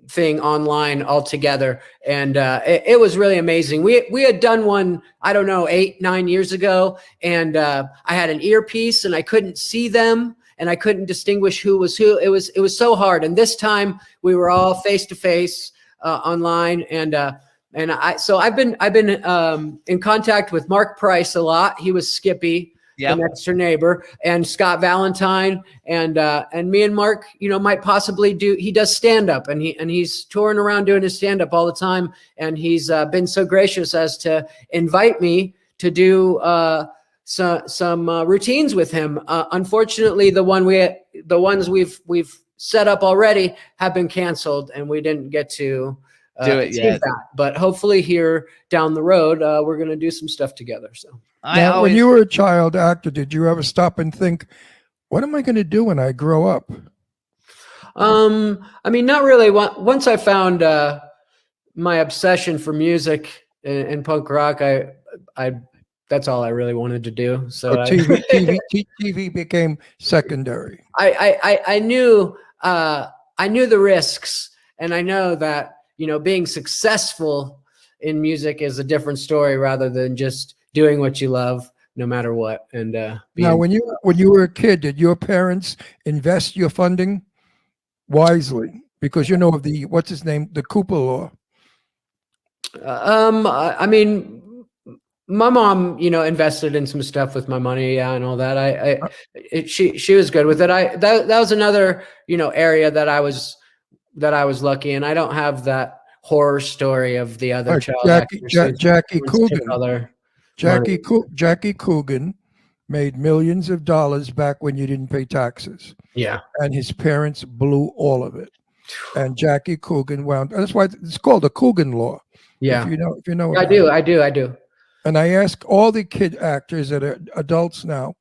thing online all together, and it was really amazing. We had done one, I don't know, 8-9 years ago, and I had an earpiece and I couldn't see them and I couldn't distinguish who was who. It was so hard. And this time we were all face to face online, and I've been in contact with Mark Price a lot. He was Skippy, the next door neighbor, and Scott Valentine, and me and Mark, might possibly do. He does stand up, and he's touring around doing his stand up all the time, and he's been so gracious as to invite me to do some routines with him. Unfortunately, the ones we've set up already have been canceled, and we didn't get to do it yet. But hopefully here down the road, we're going to do some stuff together. So now, when you were a child actor, did you ever stop and think, what am I going to do when I grow up? I mean, not really. Once I found my obsession for music and punk rock, I that's all I really wanted to do. So TV became secondary. I knew the risks, and I know that being successful in music is a different story rather than just doing what you love no matter what. And now, when you were a kid, did your parents invest your funding wisely? Because of the what's his name, the Cooper law. I mean, my mom, invested in some stuff with my money, and all that. She was good with it. That was another area that I was lucky, and I don't have that horror story of the other child. Jackie Coogan. Jackie Coogan made millions of dollars back when you didn't pay taxes. Yeah, and his parents blew all of it. And Jackie Coogan that's why it's called the Coogan law. Yeah, if you know. I do. And I ask all the kid actors that are adults now,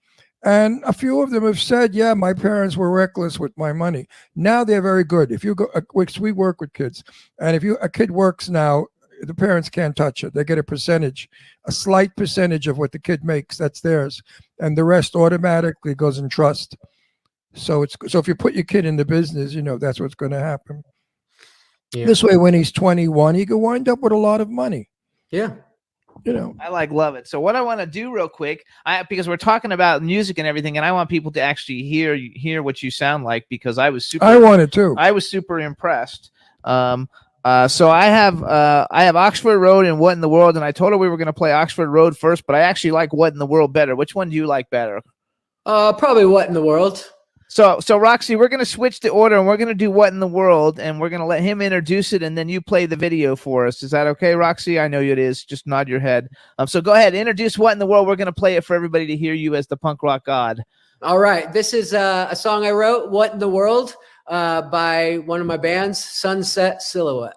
and a few of them have said, yeah, my parents were reckless with my money. Now they're very good. If you go, we work with kids, and if a kid works now, the parents can't touch it. They get a slight percentage of what the kid makes. That's theirs, and the rest automatically goes in trust. So if you put your kid in the business, that's what's going to happen. Yeah. This way, when he's 21, he can wind up with a lot of money. Yeah. I love it. So what I want to do real quick, because we're talking about music and everything, and I want people to actually hear what you sound like, because I wanted to. I was super impressed. So I have Oxford Road and What in the World, and I told her we were going to play Oxford Road first, but I actually like What in the World better. Which one do you like better? Probably What in the World. So Roxy, we're going to switch the order, and we're going to do What in the World, and we're going to let him introduce it, and then you play the video for us. Is that okay, Roxy? I know it is. Just nod your head. So go ahead, introduce What in the World. We're going to play it for everybody to hear you as the punk rock god. All right. This is a song I wrote, What in the World, by one of my bands, Sunset Silhouette.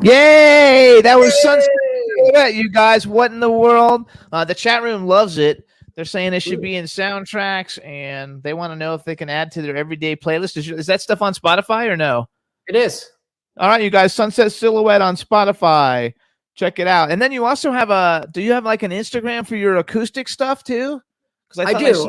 Yay! That was Sunset Silhouette, you guys. What in the world? The chat room loves it. They're saying it should be in soundtracks, and they want to know if they can add to their everyday playlist. Is that stuff on Spotify or no? It is. All right, you guys. Sunset Silhouette on Spotify. Check it out. And then you also have do you have like an Instagram for your acoustic stuff too? Because I do.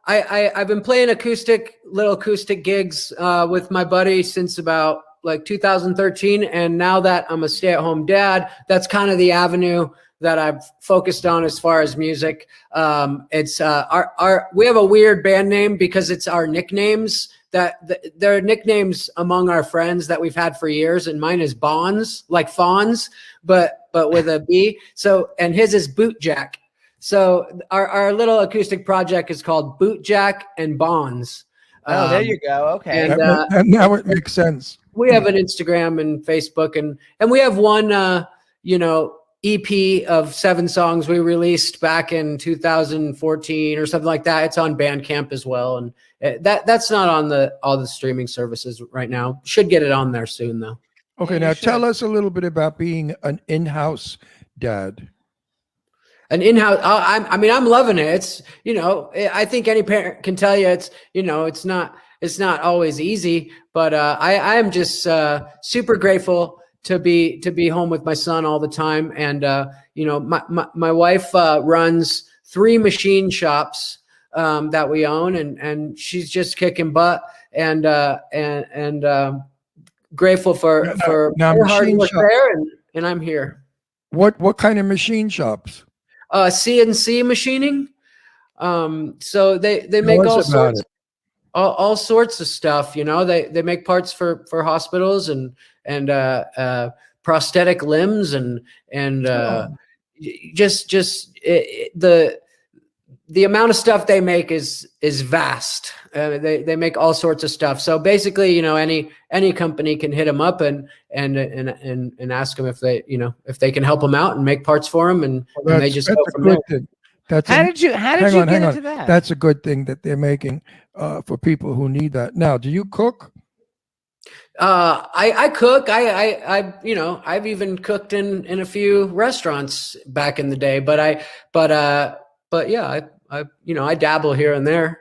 I've been playing little acoustic gigs with my buddy since about like 2013, and now that I'm a stay-at-home dad, that's kind of the avenue that I've focused on as far as music. It's we have a weird band name because it's our nicknames they're nicknames among our friends that we've had for years, and mine is Bonds, like Fawns, but with a B. So, and his is Bootjack. So our little acoustic project is called Bootjack and Bonds. Oh, there you go. Okay. And now it makes sense. We have an Instagram and Facebook, and we have one, EP of 7 songs we released back in 2014 or something like that. It's on Bandcamp as well, and that's not on all the streaming services right now. Should get it on there soon though. Okay, now tell us a little bit about being an in-house dad. An in-house. I'm loving it. It's I think any parent can tell you it's not always easy, but I am just super grateful to be home with my son all the time. And my wife runs 3 machine shops that we own, and she's just kicking butt, and grateful for her hard work there, and I'm here. What kind of machine shops? CNC machining. So they make all sorts of stuff. They make parts for hospitals and prosthetic limbs and the amount of stuff they make is vast. They make all sorts of stuff. So basically, any company can hit them up and ask them if they can help them out and make parts for them, and they just go from there. How did you get into that? That's a good thing that they're making for people who need that. Now, do you cook? I cook. I've even cooked in a few restaurants back in the day, but yeah, I dabble here and there.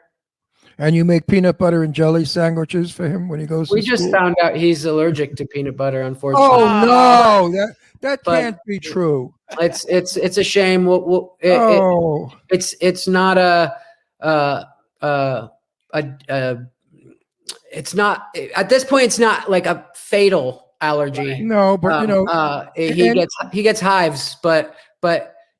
And you make peanut butter and jelly sandwiches for him when he goes to school? We just found out he's allergic to peanut butter, unfortunately. Oh no, that can't be true. It's a shame. It's not it's not at this point. It's not like a fatal allergy. No, but he gets hives, but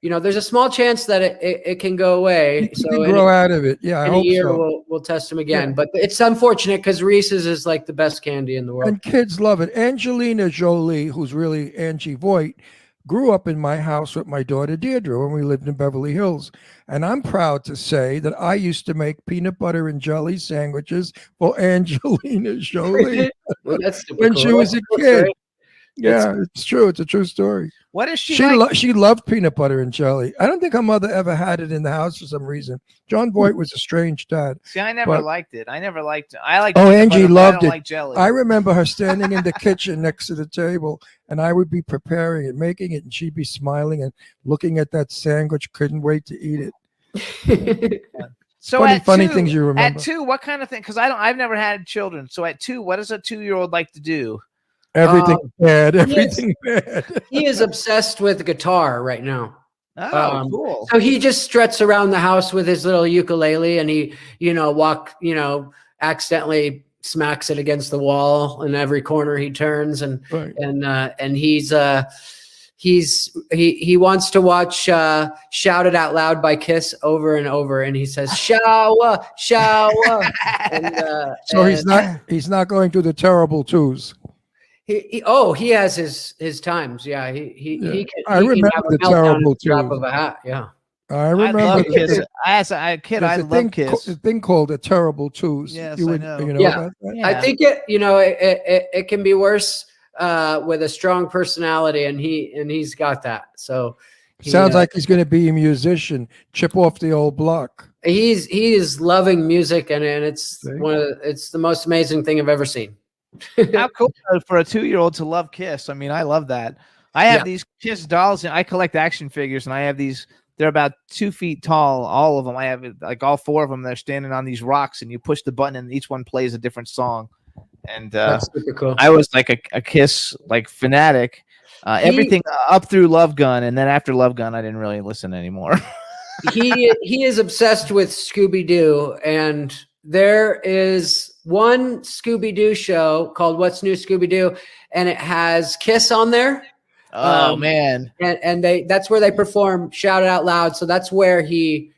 there's a small chance that it can go away. So can grow out of it. Yeah, in a year we'll test him again. Yeah. But it's unfortunate because Reese's is like the best candy in the world, and kids love it. Angelina Jolie, who's really Angie Voigt, grew up in my house with my daughter Deirdre when we lived in Beverly Hills. And I'm proud to say that I used to make peanut butter and jelly sandwiches for Angelina Jolie when she was a kid. Right? Yeah, it's true. It's a true story. What is she? She loved peanut butter and jelly. I don't think her mother ever had it in the house for some reason. John Voight was a strange dad. See, I never liked it. I like. Oh, Angie loved it. Like jelly. I remember her standing in the kitchen next to the table, and I would be preparing it, making it, and she'd be smiling and looking at that sandwich. Couldn't wait to eat it. So funny things you remember. At 2, what kind of thing? Because I've never had children. So at 2, what does a 2-year-old like to do? Everything bad. Everything bad. He is obsessed with guitar right now. Oh, cool. So he just struts around the house with his little ukulele, and he, accidentally smacks it against the wall in every corner he turns, and right. and he wants to watch Shout It Out Loud by Kiss over and over, and he says shower. So he's not going through the terrible twos. He has his times. Yeah, he can. I remember the terrible drop of a hat. Yeah, I remember. I love Kiss. As a kid, I love Kiss. A thing called a terrible twos. Yes, I know. About that? Yeah. I think it can be worse with a strong personality, and he's got that. So sounds like he's going to be a musician. Chip off the old block. He is loving music, and it's it's the most amazing thing I've ever seen. How cool for a 2-year-old to love Kiss. I mean, I love that. I have Yeah. these Kiss dolls, and I collect action figures, and I have these. They're about 2 feet tall, all of them. I have like all 4 of them. They're standing on these rocks, and you push the button, and each one plays a different song. And That's super cool. I was like a Kiss like fanatic. Everything up through Love Gun, and then after Love Gun, I didn't really listen anymore. he is obsessed with Scooby-Doo, and there is one Scooby-Doo show called What's New Scooby-Doo, and it has Kiss on there. Oh man. And that's where they perform Shout It Out Loud. So that's where he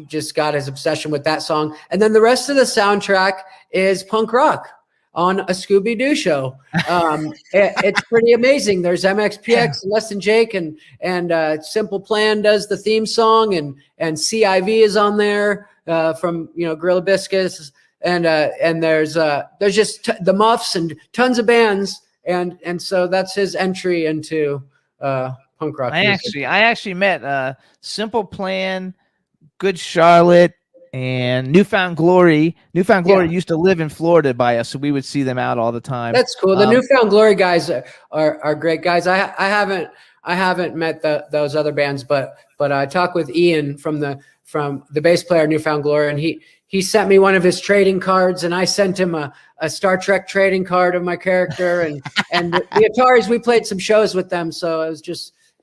just got his obsession with that song. And then the rest of the soundtrack is punk rock on a Scooby-Doo show. It's pretty amazing. There's MXPX, Less Than Jake, and Simple Plan does the theme song, and CIV is on there from Gorilla Biscuits, and there's just the Muffs and tons of bands, and so that's his entry into punk rock. I actually met Simple Plan, Good Charlotte, and Newfound Glory. Newfound Glory used to live in Florida by us, so we would see them out all the time. That's cool. The Newfound Glory guys are great guys. I haven't met those other bands, but I talked with Ian from the bass player Newfound Glory, and he sent me one of his trading cards, and I sent him a Star Trek trading card of my character, and the Ataris. We played some shows with them, so it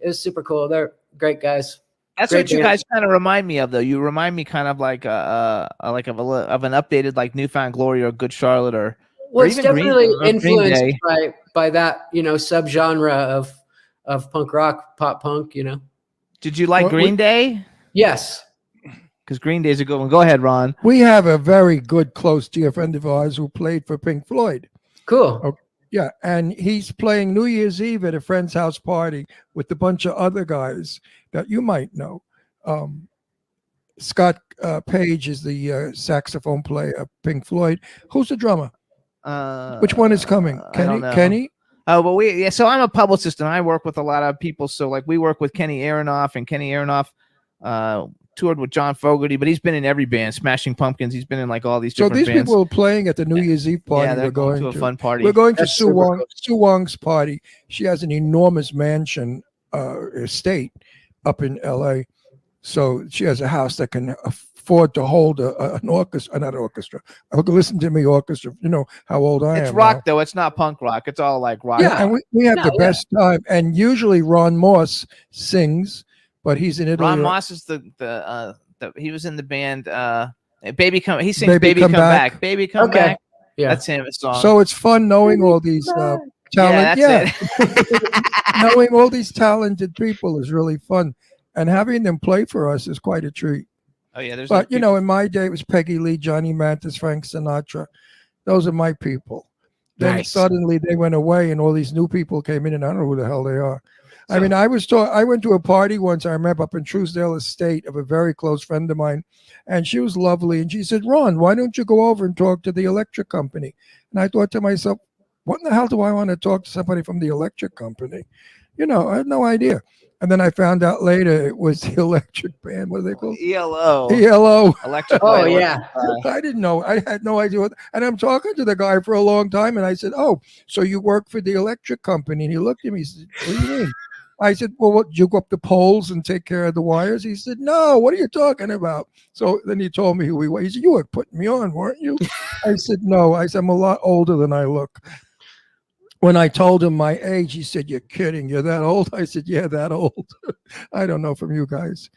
was super cool. They're great guys. That's Great what you band. guys kind of remind me of, though. You remind me kind of like of an updated like Newfound Glory or Good Charlotte or It's even definitely Green influenced Day. by that subgenre of punk rock, pop punk. Did you like Green Day? Yes. Because Green Day's a good one. Go ahead, Ron. We have a very good, close dear friend of ours who played for Pink Floyd. Cool. Okay. Yeah, and he's playing New Year's Eve at a friend's house party with a bunch of other guys that you might know. Scott Page is the saxophone player of Pink Floyd. Who's the drummer? Which one is coming? Kenny? Oh, well, so I'm a publicist and I work with a lot of people. So like we work with Kenny Aronoff, and Kenny Aronoff toured with John Fogerty, but he's been in every band, Smashing Pumpkins. He's been in like all these different bands. So these people are playing at the New Year's Eve party. Yeah, they're going to a fun party. We're going to That's Sue Wong's party. She has an enormous mansion estate up in LA. So she has a house that can afford to hold an orchestra, not orchestra. Listen to me, orchestra. You know how old I am. It's rock, now. though. It's not punk rock. It's all like rock. Yeah, and we have the best time. And usually Ron Moss sings, but he's in Italy. Ron Moss is he was in the band Baby Come. He sings Baby Come Back. Baby Come Back. Yeah, that's him. His song. So it's fun knowing all these talent. Yeah, Knowing all these talented people is really fun, and having them play for us is quite a treat. Oh yeah, there's. But in my day, it was Peggy Lee, Johnny Mathis, Frank Sinatra. Those are my people. Then suddenly they went away, and all these new people came in, and I don't know who the hell they are. I mean, I went to a party once, I remember, up in Truesdale Estate of a very close friend of mine, and she was lovely, and she said, Ron, why don't you go over and talk to the electric company? And I thought to myself, what in the hell do I want to talk to somebody from the electric company? I had no idea. And then I found out later it was the electric band. What are they called? ELO. Electric. Oh, yeah. I didn't know. I had no idea. And I'm talking to the guy for a long time, and I said, oh, so you work for the electric company? And he looked at me, he said, what do you mean? I said, well, what, you go up the poles and take care of the wires? He said, no, what are you talking about? So then he told me who he was. He said, you were putting me on, weren't you? I said, no. I said, I'm a lot older than I look. When I told him my age, he said, you're kidding. You're that old? I said, yeah, that old. I don't know from you guys.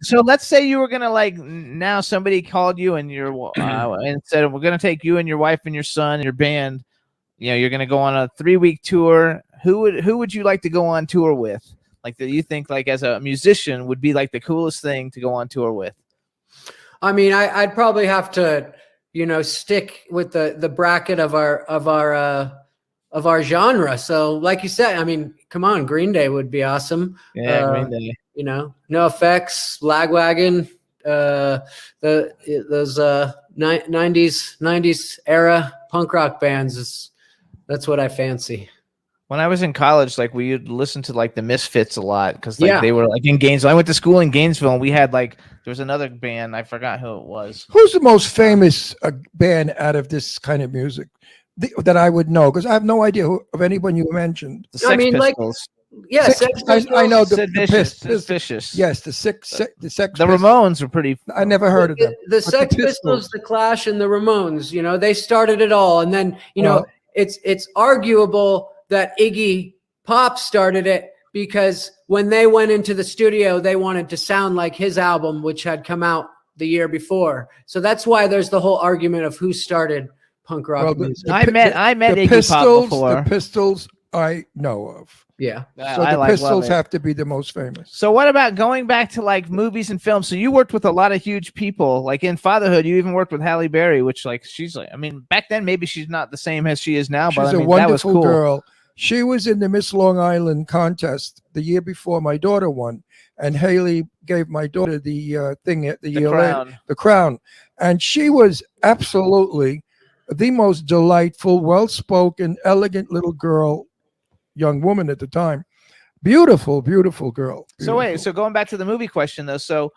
So let's say you were going to now somebody called you and and said, we're going to take you and your wife and your son and your band. You're going to go on a 3-week tour. Who would you like to go on tour with? Like that you think as a musician would be like the coolest thing to go on tour with? I mean, I'd probably have to, stick with the bracket of our genre. So like you said, I mean, come on, Green Day would be awesome. Yeah, Green Day. No Effects, Lagwagon, those 90s era punk rock bands that's what I fancy. When I was in college, we would listen to the Misfits a lot because they were in Gainesville. I went to school in Gainesville, and we had there was another band. I forgot who it was. Who's the most famous band out of this kind of music? that I would know, because I have no idea of anyone you mentioned. The Sex Pistols. Yeah, Sex Pistols. I know the Sid Vicious. Sid Vicious. Yes, the Sex. The Pistols. Ramones are pretty. I never heard of them. The Sex Pistols, the Clash, and the Ramones. You know, they started it all, and then it's arguable that Iggy Pop started it because when they went into the studio, they wanted to sound like his album, which had come out the year before. So that's why there's the whole argument of who started punk rock music. I met Iggy Pop before. The Pistols I know of. Yeah. So the Pistols have to be the most famous. So what about going back to like movies and films? So you worked with a lot of huge people. Like in Fatherhood, you even worked with Halle Berry, which like she's like, I mean, back then maybe she's not the same as she is now, but She's I mean, a wonderful that was cool. girl. She was in the Miss Long Island contest the year before my daughter won, and Haley gave my daughter the thing at the year crown. later, the crown, and she was absolutely the most delightful, well-spoken, elegant little girl, young woman at the time. Beautiful, beautiful girl. So wait, so going back to the movie question though, so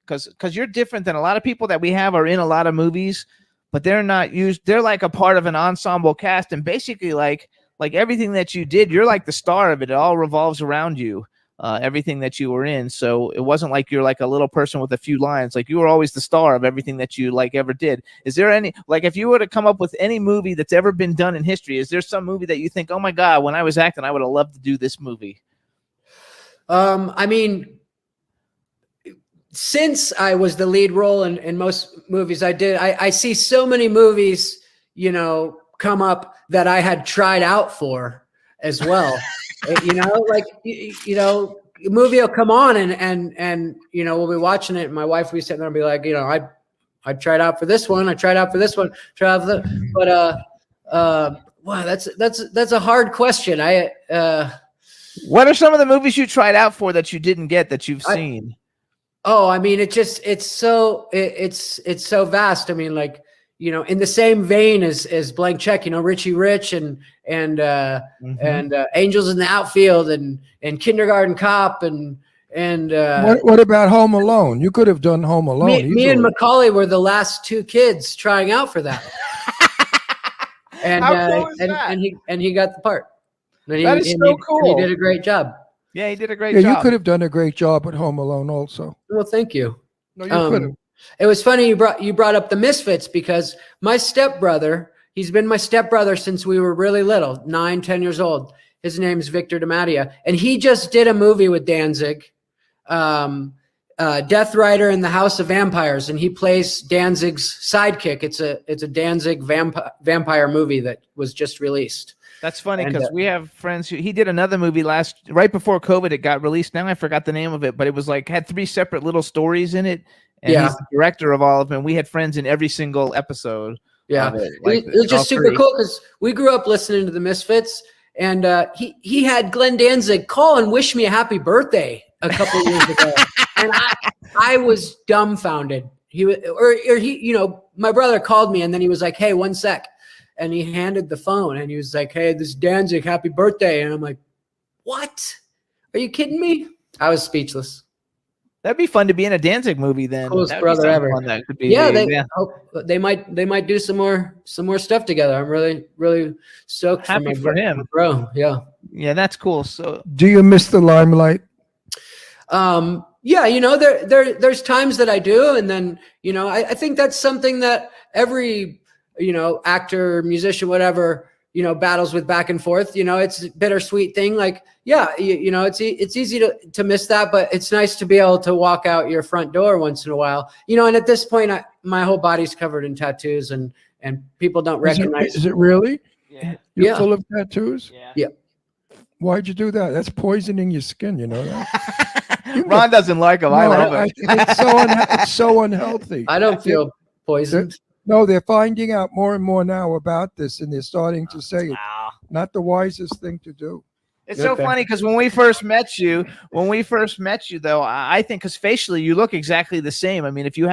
because you're different than a lot of people that we have are in a lot of movies, but they're not used. They're like a part of an ensemble cast, and basically like everything that you did, you're like the star of it. It all revolves around you. Everything that you were in. So it wasn't like you're like a little person with a few lines. Like you were always the star of everything that you like ever did. Is there any, like if you were to come up with any movie that's ever been done in history, is there some movie that you think, oh my God, when I was acting, I would have loved to do this movie? I mean, since I was the lead role in most movies I did, I see so many movies, you know, come up that I had tried out for as well. You know, like, you know, a movie will come on and, you know, we'll be watching it and my wife will be sitting there and be like, you know, I tried out for this one. I tried out for this one. But, wow, that's a hard question. What are some of the movies you tried out for that you didn't get that you've seen? I mean, it's so vast. I mean, like, you know, in the same vein as Blank Check, you know, Richie Rich and Angels in the Outfield and Kindergarten Cop and what about Home Alone? You could have done Home Alone. Me and Macaulay were the last two kids trying out for that. And How cool is that? And he got the part. That is so cool. He did a great job. Yeah, he did a great job. You could have done a great job at Home Alone also. Well, thank you. No, you could have. It was funny you brought up the Misfits because my stepbrother, he's been my stepbrother since we were really little, 9, 10 years old. His name's Victor DiMattia, and he just did a movie with Danzig, Death Rider in the House of Vampires, and he plays Danzig's sidekick. It's a Danzig vampire movie that was just released. That's funny because we have friends who he did another movie right before COVID. It got released. Now I forgot the name of it, but it was like had 3 separate little stories in it. And he's the director of all of them. We had friends in every single episode. Yeah, it was just super cool because we grew up listening to the Misfits, and he had Glenn Danzig call and wish me a happy birthday a couple of years ago, and I was dumbfounded. He you know, my brother called me, and then he was like, "Hey, 1 sec," and he handed the phone, and he was like, "Hey, this is Danzig, happy birthday," and I'm like, "What? Are you kidding me?" I was speechless. That'd be fun to be in a Danzig movie then. Coolest brother ever. That could be they might do some more stuff together. I'm really stoked happy for him, bro. Yeah, that's cool. So, do you miss the limelight? Yeah, you know, there's times that I do, and then, you know, I think that's something that every, you know, actor, musician, whatever, you know, battles with back and forth. You know, it's a bittersweet thing. Like, yeah, you know, it's easy to miss that, but it's nice to be able to walk out your front door once in a while. You know, and at this point, my whole body's covered in tattoos, and people don't recognize. Is it really? Yeah. You're full of tattoos? Yeah. Why'd you do that? That's poisoning your skin, you know that? Ron doesn't like them. I love it. It's so unhealthy. I don't feel poisoned. No, they're finding out more and more now about this, and they're starting to say it's not the wisest thing to do. It's so funny because when we first met you, though, I think because facially you look exactly the same. I mean, if you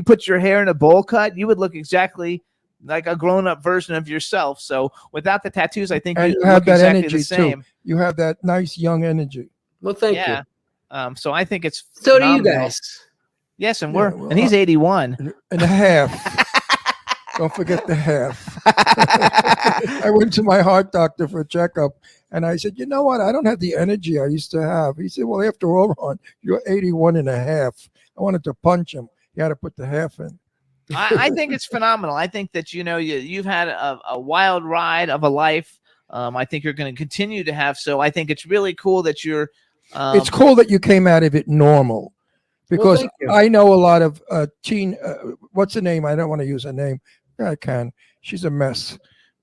put your hair in a bowl cut, you would look exactly like a grown-up version of yourself. So without the tattoos, I think you have that exactly energy the same. too. You have that nice young energy. Well, thank you. So I think it's phenomenal. Do you guys. Yes, and he's 81 and a half. Don't forget the half. I went to my heart doctor for a checkup, and I said, you know what? I don't have the energy I used to have. He said, well, after all, Ron, you're 81 and a half. I wanted to punch him. He had to put the half in. I think it's phenomenal. I think that, you've had a wild ride of a life. I think you're going to continue to have. So I think it's really cool that you're. It's cool that you came out of it normal, because I know a lot of teen. What's the name? I don't want to use her name. Yeah, I can. She's a mess.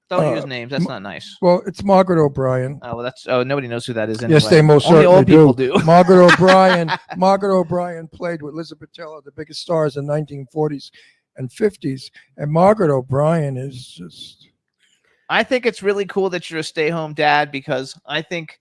Don't use names. That's not nice. Well, it's Margaret O'Brien. Oh, well, nobody knows who that is anyway. Yes, they most Only certainly old people do. Margaret O'Brien. Margaret O'Brien played with Elizabeth Taylor, the biggest stars in 1940s and 50s, and Margaret O'Brien is just. I think it's really cool that you're a stay-home dad, because I think.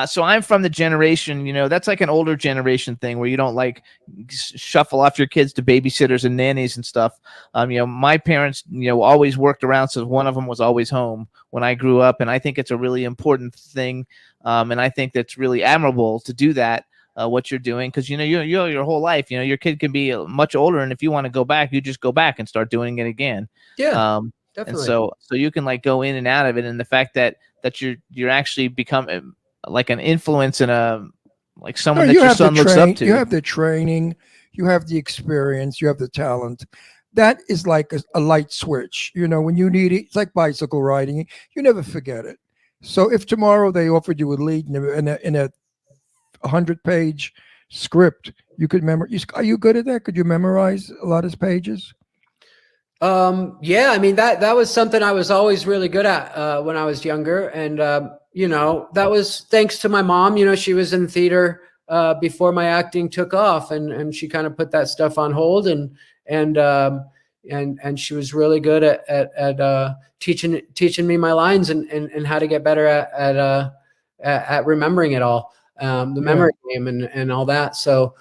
So I'm from the generation, that's like an older generation thing where you don't like shuffle off your kids to babysitters and nannies and stuff. My parents, always worked around, so one of them was always home when I grew up, and I think it's a really important thing, and I think that's really admirable to do that. What you're doing, because your whole life, your kid can be much older, and if you want to go back, you just go back and start doing it again. Yeah, definitely. And so you can like go in and out of it, and the fact that you're actually become like an influence and like someone that your son looks up to. You have the training, you have the experience, you have the talent. That is like a light switch. When you need it, it's like bicycle riding. You never forget it. So if tomorrow they offered you a lead in a 100-page script, you could memorize. Are you good at that? Could you memorize a lot of pages? Yeah, I mean, that was something I was always really good at when I was younger. And, that was thanks to my mom. She was in theater before my acting took off, and she kind of put that stuff on hold, and she was really good at teaching me my lines and how to get better at remembering it all, the memory game and all that. So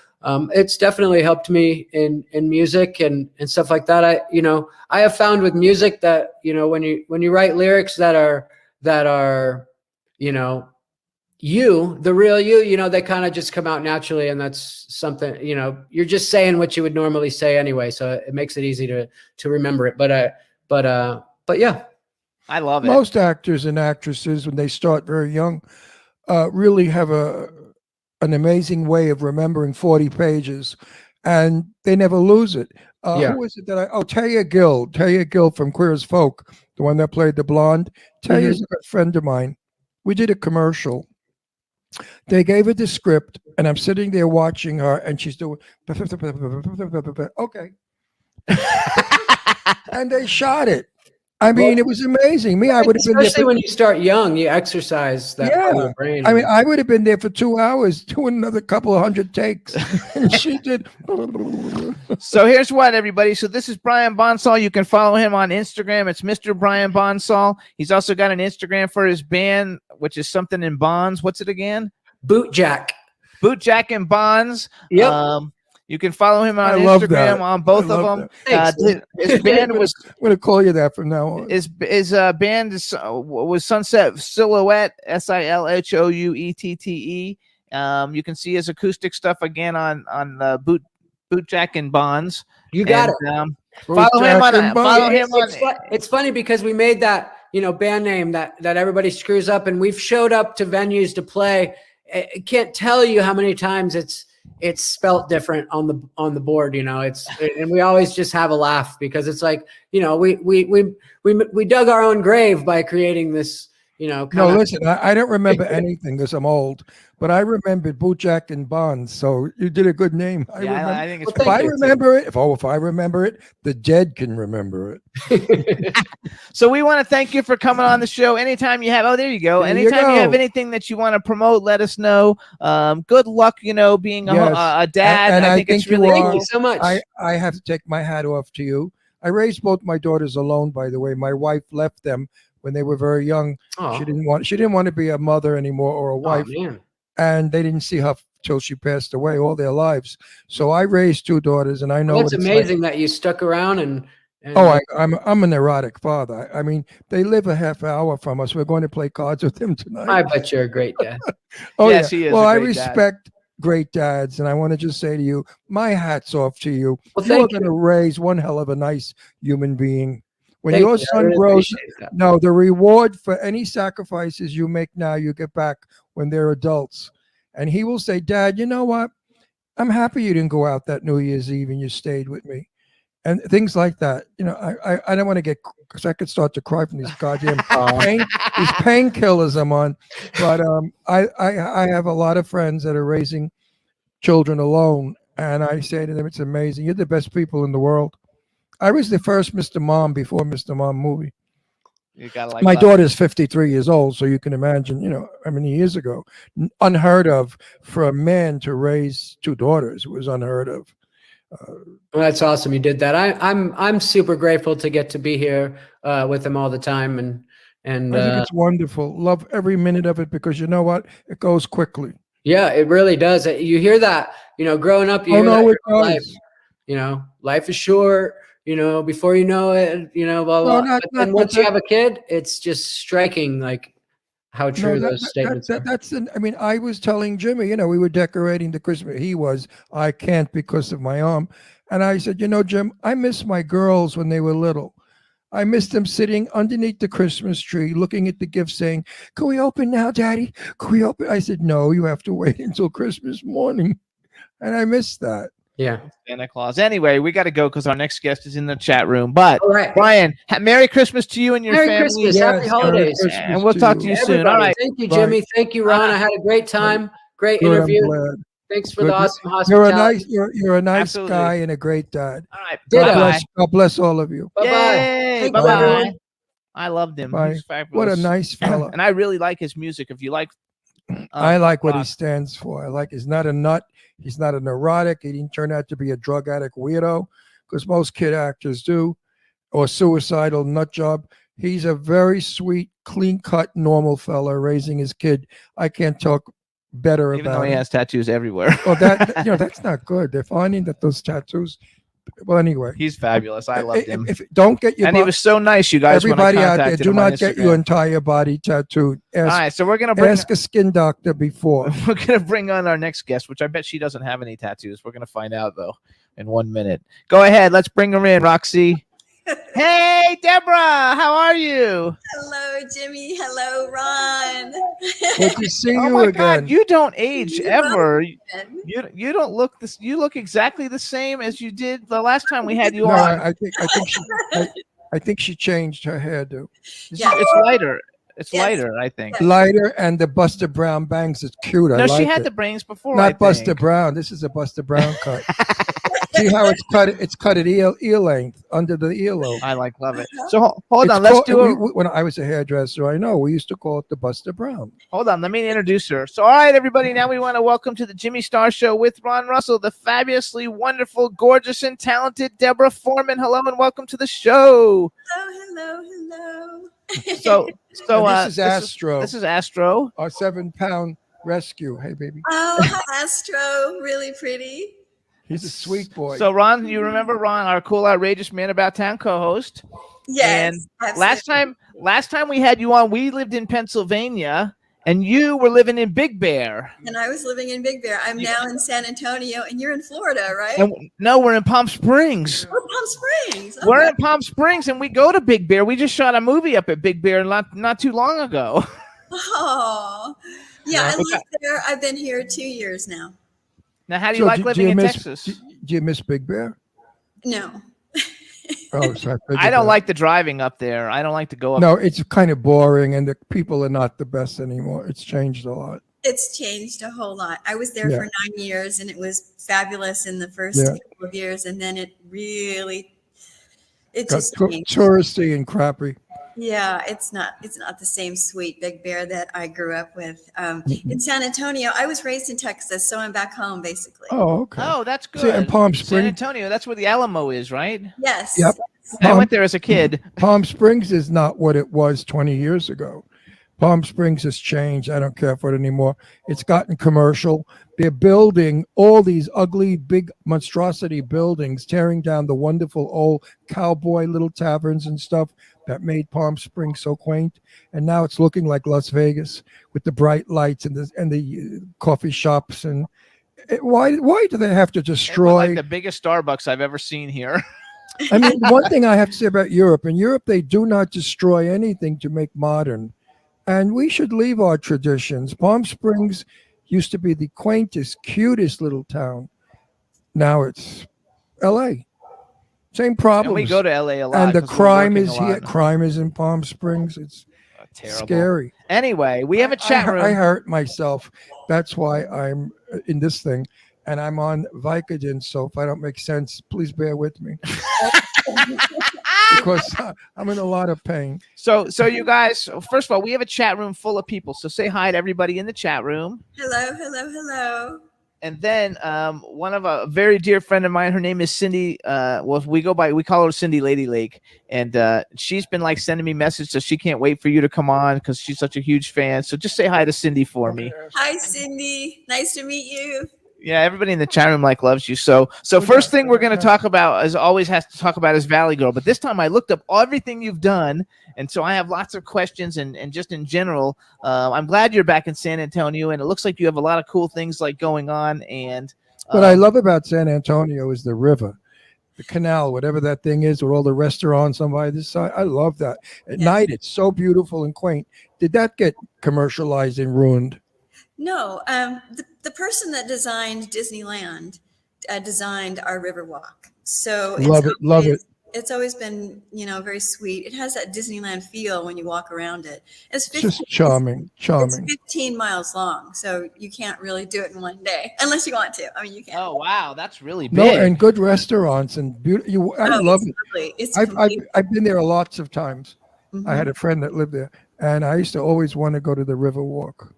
it's definitely helped me in music and stuff like that. I have found with music that, when you write lyrics that are, the real you, they kind of just come out naturally. And that's something, you're just saying what you would normally say anyway. So it makes it easy to remember it. But yeah. I love it. Most actors and actresses, when they start very young, really have an amazing way of remembering 40 pages, and they never lose it. Who is it that Taya Gill from Queer as Folk, the one that played the blonde. Taya's a good friend of mine. We did a commercial. They gave her the script, and I'm sitting there watching her, and she's doing okay. And they shot it. I mean, it was amazing. I would have been there. Especially when you start young, you exercise that part of your brain. I mean, I would have been there for 2 hours doing another couple of 100 takes. And she did. So here's what, everybody. So this is Brian Bonsall. You can follow him on Instagram. It's Mr. Brian Bonsall. He's also got an Instagram for his band, which is something in Bonds. What's it again? Bootjack and Bonds. Yep. You can follow him on Instagram on both of them. His band was. I'm going to call you that from now on. His band was Sunset Silhouette, SILHOUETTE. You can see his acoustic stuff again on Bootjack and Bonds. You got it. Follow him on. It's funny because we made that band name that everybody screws up, and we've showed up to venues to play. I can't tell you how many times it's spelt different on the board, and we always just have a laugh because it's like, we dug our own grave by creating this, listen, I don't remember anything because I'm old, but I remembered Bootjack and Bonds. So you did a good name. I think it's if I remember it, the dead can remember it. So we want to thank you for coming on the show. Anytime you have, there you go. Anytime you have anything that you want to promote, let us know. Good luck, being a dad. And I think it's really thank you so much. I have to take my hat off to you. I raised both my daughters alone, by the way. My wife left them when they were very young. Oh. She didn't want to be a mother anymore or a wife. And they didn't see her till she passed away all their lives. So I raised two daughters, and I know it's amazing that you stuck around and I'm a neurotic father. I mean, they live a half hour from us. We're going to play cards with them tonight. I bet you're a great dad. Yes, he is. Well, I respect great dads, and I want to just say to you, my hat's off to you. Well, you're going to raise one hell of a nice human being. When Thank your you. I son really grows, appreciate that. no, the reward for any sacrifices you make now, you get back when they're adults. And he will say, Dad, you know what? I'm happy you didn't go out that New Year's Eve and you stayed with me. And things like that. You know, I don't want to get, because I could start to cry from these goddamn these painkillers I'm on. But I have a lot of friends that are raising children alone. And I say to them, it's amazing. You're the best people in the world. I was the first Mr. Mom before Mr. Mom movie. You gotta like My love. daughter's 53 years old, so you can imagine, how many years ago, unheard of for a man to raise two daughters. It was unheard of. Well, that's awesome. You did that. I'm super grateful to get to be here with him all the time, and I think it's wonderful. Love every minute of it, because you know what? It goes quickly. yeah, it really does. You hear that, growing up, you hear that it your life, does. Life is short, before you know it, blah, blah. But then once you have a kid, it's just striking, like how true those statements are. I was telling Jimmy, we were decorating the Christmas. I can't because of my arm. And I said, Jim, I miss my girls when they were little. I miss them sitting underneath the Christmas tree, looking at the gifts, saying, can we open now, Daddy? Can we open? I said, no, you have to wait until Christmas morning. And I miss that. Yeah. Santa Claus. Anyway, we got to go because our next guest is in the chat room. But, all right. Brian, Merry Christmas to you and your Merry family. Christmas. Happy holidays. And we'll talk to you soon. All right. Thank you, Jimmy. Thank you, Ron. I had a great time. Great interview. Thanks for the awesome hospitality. You're a nice guy and a great dad. All right. God bless all of you. Bye-bye. Bye-bye. I loved him. Bye. He's fabulous. What a nice fella. And I really like his music. If you like, I like what he stands for. I like he's not a nut. He's not a neurotic. He didn't turn out to be a drug addict weirdo, because most kid actors do, or suicidal nut job. He's a very sweet, clean-cut, normal fella raising his kid. I can't talk better even about though he him. has tattoos everywhere. Well, that's not good. They're finding that those tattoos. Well, anyway, he's fabulous. I loved him. Don't get your and he was so nice, you guys. Everybody when I out there, contacted do him on not get Instagram. your entire body tattooed. All right, so we're gonna ask a skin doctor before. We're gonna bring on our next guest, which I bet she doesn't have any tattoos. We're gonna find out though in 1 minute. Go ahead, let's bring her in, Roxy. Hey, Deborah, how are you? Hello, Jimmy. Hello, Ron. Good to see you my again. God, you don't age ever. You don't look this. You look exactly the same as you did the last time we had you on. I think she changed her hairdo. It's lighter. It's lighter, I think. Lighter, and the Buster Brown bangs is cute. No, she like had it. the brains before. Not Buster Brown. This is a Buster Brown cut. See how it's cut? It's cut at ear length under the earlobe. I love it. So hold on. Let's do when I was a hairdresser, I know we used to call it the Buster Brown. Hold on. Let me introduce her. So, all right, everybody. Now we want to welcome to the Jimmy Star Show with Ron Russell, the fabulously wonderful, gorgeous, and talented Deborah Foreman. Hello and welcome to the show. Hello. So this is Astro. This is Astro, our 7-pound rescue. Hey, baby. Oh, hi, Astro. Really pretty. He's a sweet boy. So, Ron, you remember Ron, our cool, outrageous man about town co-host? Yes. And last time we had you on, we lived in Pennsylvania, and you were living in Big Bear. And I was living in Big Bear. I'm now in San Antonio, and you're in Florida, right? No, we're in Palm Springs. Oh, Palm Springs. Okay. We're in Palm Springs, and we go to Big Bear. We just shot a movie up at Big Bear not too long ago. Oh, yeah. I lived there. I've been here 2 years now. Now, how do you like living in Texas? Do you miss Big Bear? No. Oh, sorry. I don't like the driving up there. I don't like to go up. No, it's kind of boring, and the people are not the best anymore. It's changed a lot. It's changed a whole lot. I was there for 9 years, and it was fabulous in the first couple of years, and then it just changed. Touristy and crappy. Yeah, it's not the same sweet Big Bear that I grew up with. In San Antonio, I was raised in Texas, so I'm back home basically. Oh, okay. Oh, that's good. See, in Palm Springs, San Antonio, that's where the Alamo is, right? Yes. Yep. I went there as a kid. Palm Springs is not what it was 20 years ago. Palm Springs has changed. I don't care for it anymore. It's gotten commercial. They're building all these ugly, big monstrosity buildings, tearing down the wonderful old cowboy little taverns and stuff that made Palm Springs so quaint. And now it's looking like Las Vegas with the bright lights and the coffee shops. And why do they have to destroy like the biggest Starbucks I've ever seen here? I mean, one thing I have to say about Europe, in Europe, they do not destroy anything to make modern. And we should leave our traditions. Palm Springs used to be the quaintest, cutest little town. Now it's LA. Same problems. And we go to LA a lot. And the 'cause we're crime working is a lot. here. Crime is in Palm Springs. It's Terrible. scary. Anyway, we have a chat room. I hurt myself. That's why I'm in this thing. And I'm on Vicodin. So if I don't make sense, please bear with me. Because I'm in a lot of pain. So you guys, first of all, we have a chat room full of people. So say hi to everybody in the chat room. Hello, hello, hello. And then one of a very dear friend of mine, her name is Cindy. Well, we call her Cindy Lady Lake, and she's been like sending me messages that she can't wait for you to come on because she's such a huge fan. So just say hi to Cindy for me. Hi, Cindy. Nice to meet you. Yeah, everybody in the chat room like loves you. So first thing we're going to talk about, as always, has to talk about is Valley Girl. But this time I looked up everything you've done, and so I have lots of questions. And just in general, I'm glad you're back in San Antonio, and it looks like you have a lot of cool things like going on. And what I love about San Antonio is the river, the canal, whatever that thing is, with all the restaurants on by this side. I love that. At night, it's so beautiful and quaint. Did that get commercialized and ruined? No, the person that designed Disneyland designed our Riverwalk. So love it. It's always been, very sweet. It has that Disneyland feel when you walk around it. It's just charming. It's 15 miles long, so you can't really do it in one day unless you want to. I mean, you can. Oh wow, that's really big. No, and good restaurants and beautiful. I love it. Lovely. It's I've been there lots of times. Mm-hmm. I had a friend that lived there, and I used to always want to go to the Riverwalk.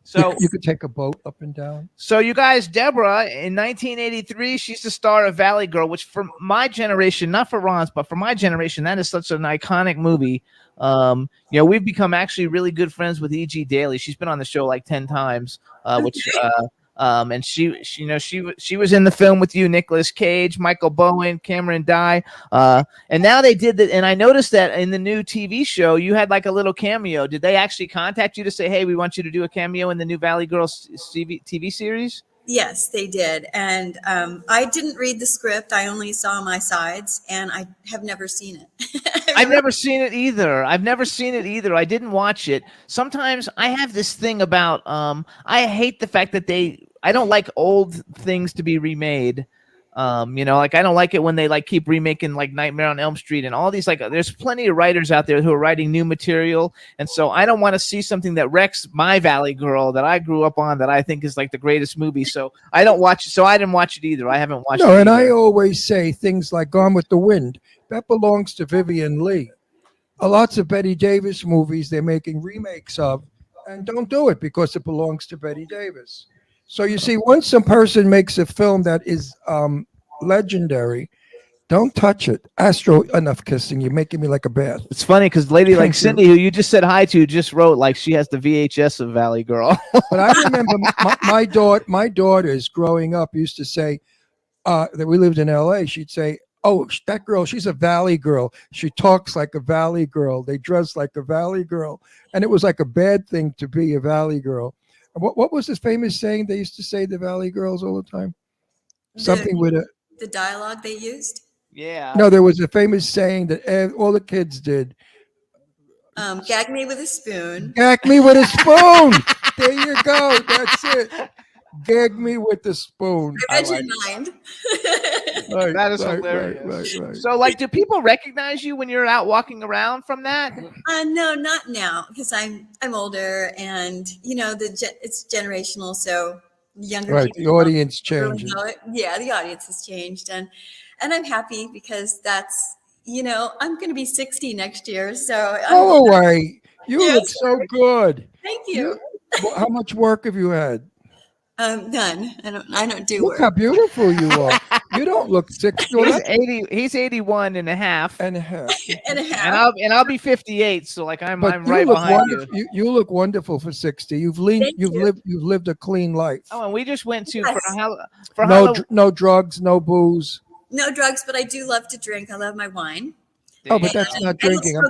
So you could take a boat up and down. So you guys, Deborah, in 1983, she's the star of Valley Girl, which for my generation, not for Ron's, but for my generation, that is such an iconic movie. We've become actually really good friends with E.G. Daily. She's been on the show like 10 times, and she was in the film with you, Nicolas Cage, Michael Bowen, Cameron Dye, and now they did that. And I noticed that in the new TV show, you had like a little cameo. Did they actually contact you to say, "Hey, we want you to do a cameo in the new Valley Girls TV series"? Yes, they did. And I didn't read the script. I only saw my sides, and I have never seen it. I've never seen it either. I didn't watch it. Sometimes I have this thing about I hate the fact that I don't like old things to be remade. Like I don't like it when they like keep remaking like Nightmare on Elm Street and all these, like there's plenty of writers out there who are writing new material, and so I don't want to see something that wrecks my Valley Girl that I grew up on that I think is like the greatest movie. So I don't watch it. So I didn't watch it either. I haven't watched it. No, and I always say things like Gone with the Wind. That belongs to Vivian Lee. Lots of Betty Davis movies they're making remakes of, and don't do it because it belongs to Betty Davis. So you see, once a person makes a film that is legendary, don't touch it. Astro, enough kissing. You're making me like a bath. It's funny because lady like Cindy, who you just said hi to, just wrote like she has the VHS of Valley Girl. But I remember my daughters growing up used to say that we lived in LA. She'd say, "Oh, that girl, she's a Valley Girl. She talks like a Valley Girl. They dress like a Valley Girl." And it was like a bad thing to be a Valley Girl. What was this famous saying they used to say, the Valley Girls, all the time? Something with the dialogue they used. Yeah. No, there was a famous saying that all the kids did. Gag me with a spoon. Gag me with a spoon. There you go. That's it. Gag me with the spoon. I read your mind. Right, that is hilarious. Right. So, like, do people recognize you when you're out walking around from that? No, not now, because I'm older, and it's generational. So younger people, the audience changes. Really yeah, the audience has changed, and I'm happy because that's I'm going to be 60 next year. So go away. You look so good. Thank you. How much work have you had? None. I don't do Look work. how beautiful you are. You don't look 60. He's 81 and a half. And I'll be 58. So like I'm right behind you. You look wonderful for 60. You've lived a clean life. Oh, and we just went to no drugs, no booze. No drugs, but I do love to drink. I love my wine. Oh, but that's not drinking.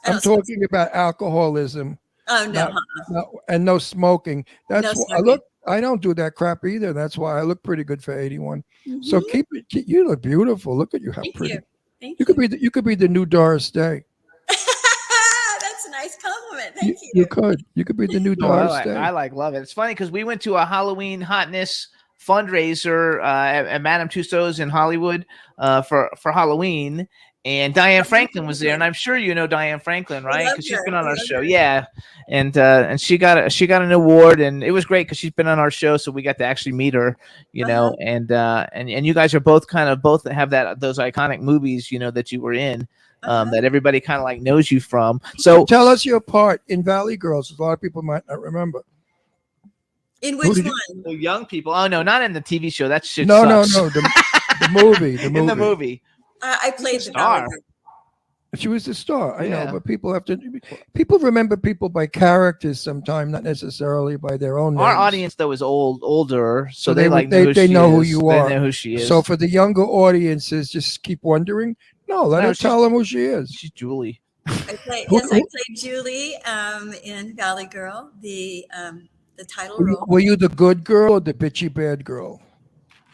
I'm talking about alcoholism. Oh no, and no smoking. That's no look. I don't do that crap either. That's why I look pretty good for 81. So Mhm. you look beautiful. Look at you, how Thank pretty. you. Thank You could be you could be the new Doris Day. That's a nice compliment. Thank you. You could be the new No, Doris Day. I love it. It's funny because we went to a Halloween hotness fundraiser at Madame Tussauds in Hollywood for Halloween, and Diane Franklin was there, and I'm sure you know Diane Franklin, right? love Because she's her. been on I our love show, her. yeah, and she got an award, and it was great because she's been on our show, so we got to actually meet her, you know, and you guys are both have those iconic movies, you know, that you were in. That everybody kind of like knows you from. So tell us your part in Valley Girls. A lot of people might not remember. In which one? The young people. Oh no, not in the TV show. That shit No, sucks. no. The movie. The movie. In the movie. I played the Star. Valley Girl. She was the star. I know, Yeah. but people remember people by characters sometimes, not necessarily by their own names. Our audience though is older, so they they like they know who is. you They are. know who she is. So for the younger audiences, just keep wondering. No, let her tell them who she is. She's Julie. I played Julie in Valley Girl, the title role. Were you the good girl or the bitchy bad girl?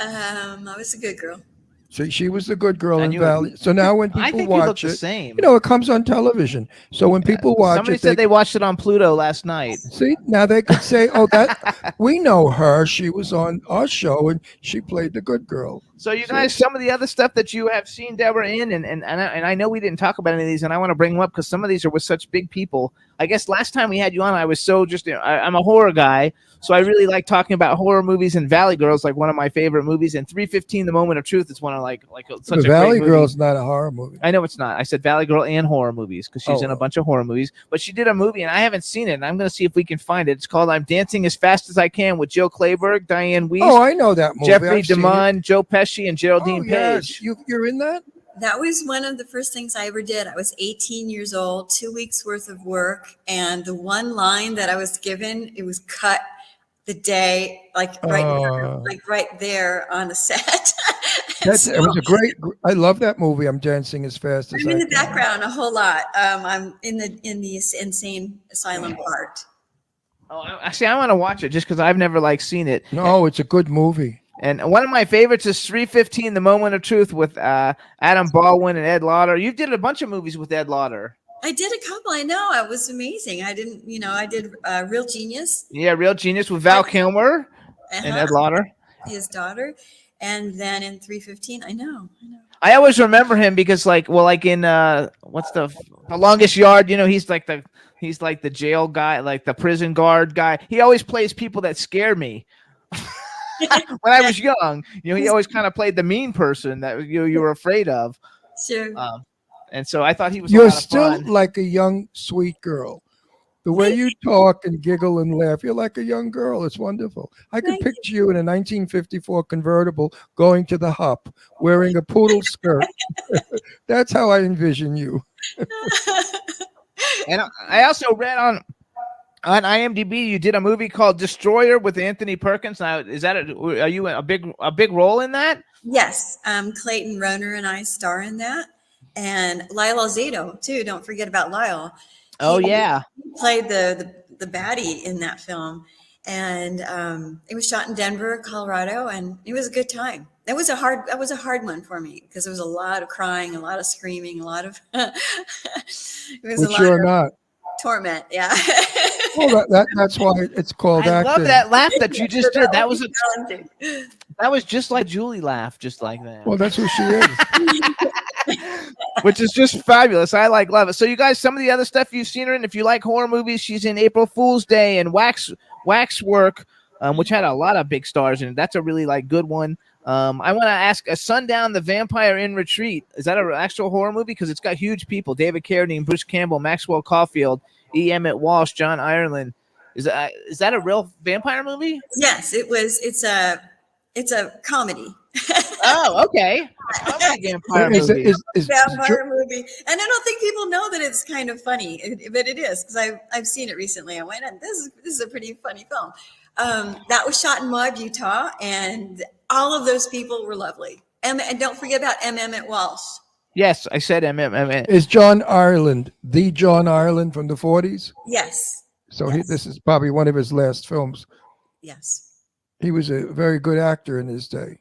I was a good girl. So she was the good girl And in you- Valley. So now when I people think you look watch the it, same. you know, it comes on television. So when people watch Somebody it, said they watched it on Pluto last night. see, now they could say, "Oh, that we know her. She was on our show and she played the good girl." So you guys, some of the other stuff that you have seen Deborah in, and I know we didn't talk about any of these, and I want to bring them up because some of these are with such big people. I guess last time we had you on, I was so just, I'm a horror guy, so I really like talking about horror movies, and Valley Girls like one of my favorite movies, and 3:15, The Moment of Truth is one of such The a Valley great movie. Girl's not a horror movie. I know it's not. I said Valley Girl and horror movies because she's in a bunch of horror movies. But she did a movie, and I haven't seen it. And I'm going to see if we can find it. It's called "I'm Dancing as Fast as I Can" with Jill Clayburgh, Diane Weiss, Oh, I know that movie. Jeffrey I've seen it. DeMunn, Joe Pesci, and Geraldine Oh, yes. Page. You're in that? That was one of the first things I ever did. I was 18 years old, 2 weeks worth of work, and the one line that I was given, it was cut the day, like right there on the set. It was a great. I love that movie. I'm Dancing as Fast as I'm I in the Can. background a whole lot. I'm in the insane asylum part. Oh, actually, I want to watch it just because I've never seen it. No, it's a good movie. And one of my favorites is 3:15, The Moment of Truth with Adam Baldwin and Ed Lauder. You did a bunch of movies with Ed Lauder. I did a couple. I know. It was amazing. I did Real Genius. Yeah, Real Genius with Val Kilmer and Ed Lauder. His daughter. And then in 3:15, I know. I always remember him because in what's the Longest Yard, he's like the jail guy, like the prison guard guy. He always plays people that scare me. When I was young, he always kind of played the mean person that you were afraid of. Sure. And so I thought he was. You're a lot of still fun. like a young, sweet girl. The way you talk and giggle and laugh, you're like a young girl. It's wonderful. I can picture you in a 1954 convertible going to the hop, wearing a poodle skirt. That's how I envision you. And I also read on IMDb you did a movie called Destroyer with Anthony Perkins. Now, are you a big role in that? Yes. Clayton Roner and I star in that. And Lyle Alzado, too. Don't forget about Lyle. Oh, yeah. He played the baddie in that film. And it was shot in Denver, Colorado, and it was a good time. That was a hard one for me because there was a lot of crying, a lot of screaming, a lot of not. torment. Yeah. Well, that's why it's called I acting. love that laugh that you just did. That was just like Julie laughed, just like that. Well, that's who she is. Which is just fabulous. I love it. So you guys, some of the other stuff you've seen her in, if you like horror movies, she's in April Fool's Day and Waxwork, which had a lot of big stars in it. That's a really good one. I want to ask, A Sundown, The Vampire in Retreat. Is that an actual horror movie? Because it's got huge people: David Carradine, Bruce Campbell, Maxwell Caulfield, E. Emmett Walsh, John Ireland. Is that a real vampire movie? Yes, it was. It's a comedy. Oh, okay. A comedy vampire movie. Vampire movie, and I don't think people know that it's kind of funny, but it is because I've seen it recently. I went, and this is a pretty funny film. That was shot in Moab, Utah, and all of those people were lovely. And don't forget about M. Emmett Walsh. Yes, I said M. Is John Ireland the John Ireland from the 40s? Yes. So this is probably one of his last films. Yes. He was a very good actor in his day.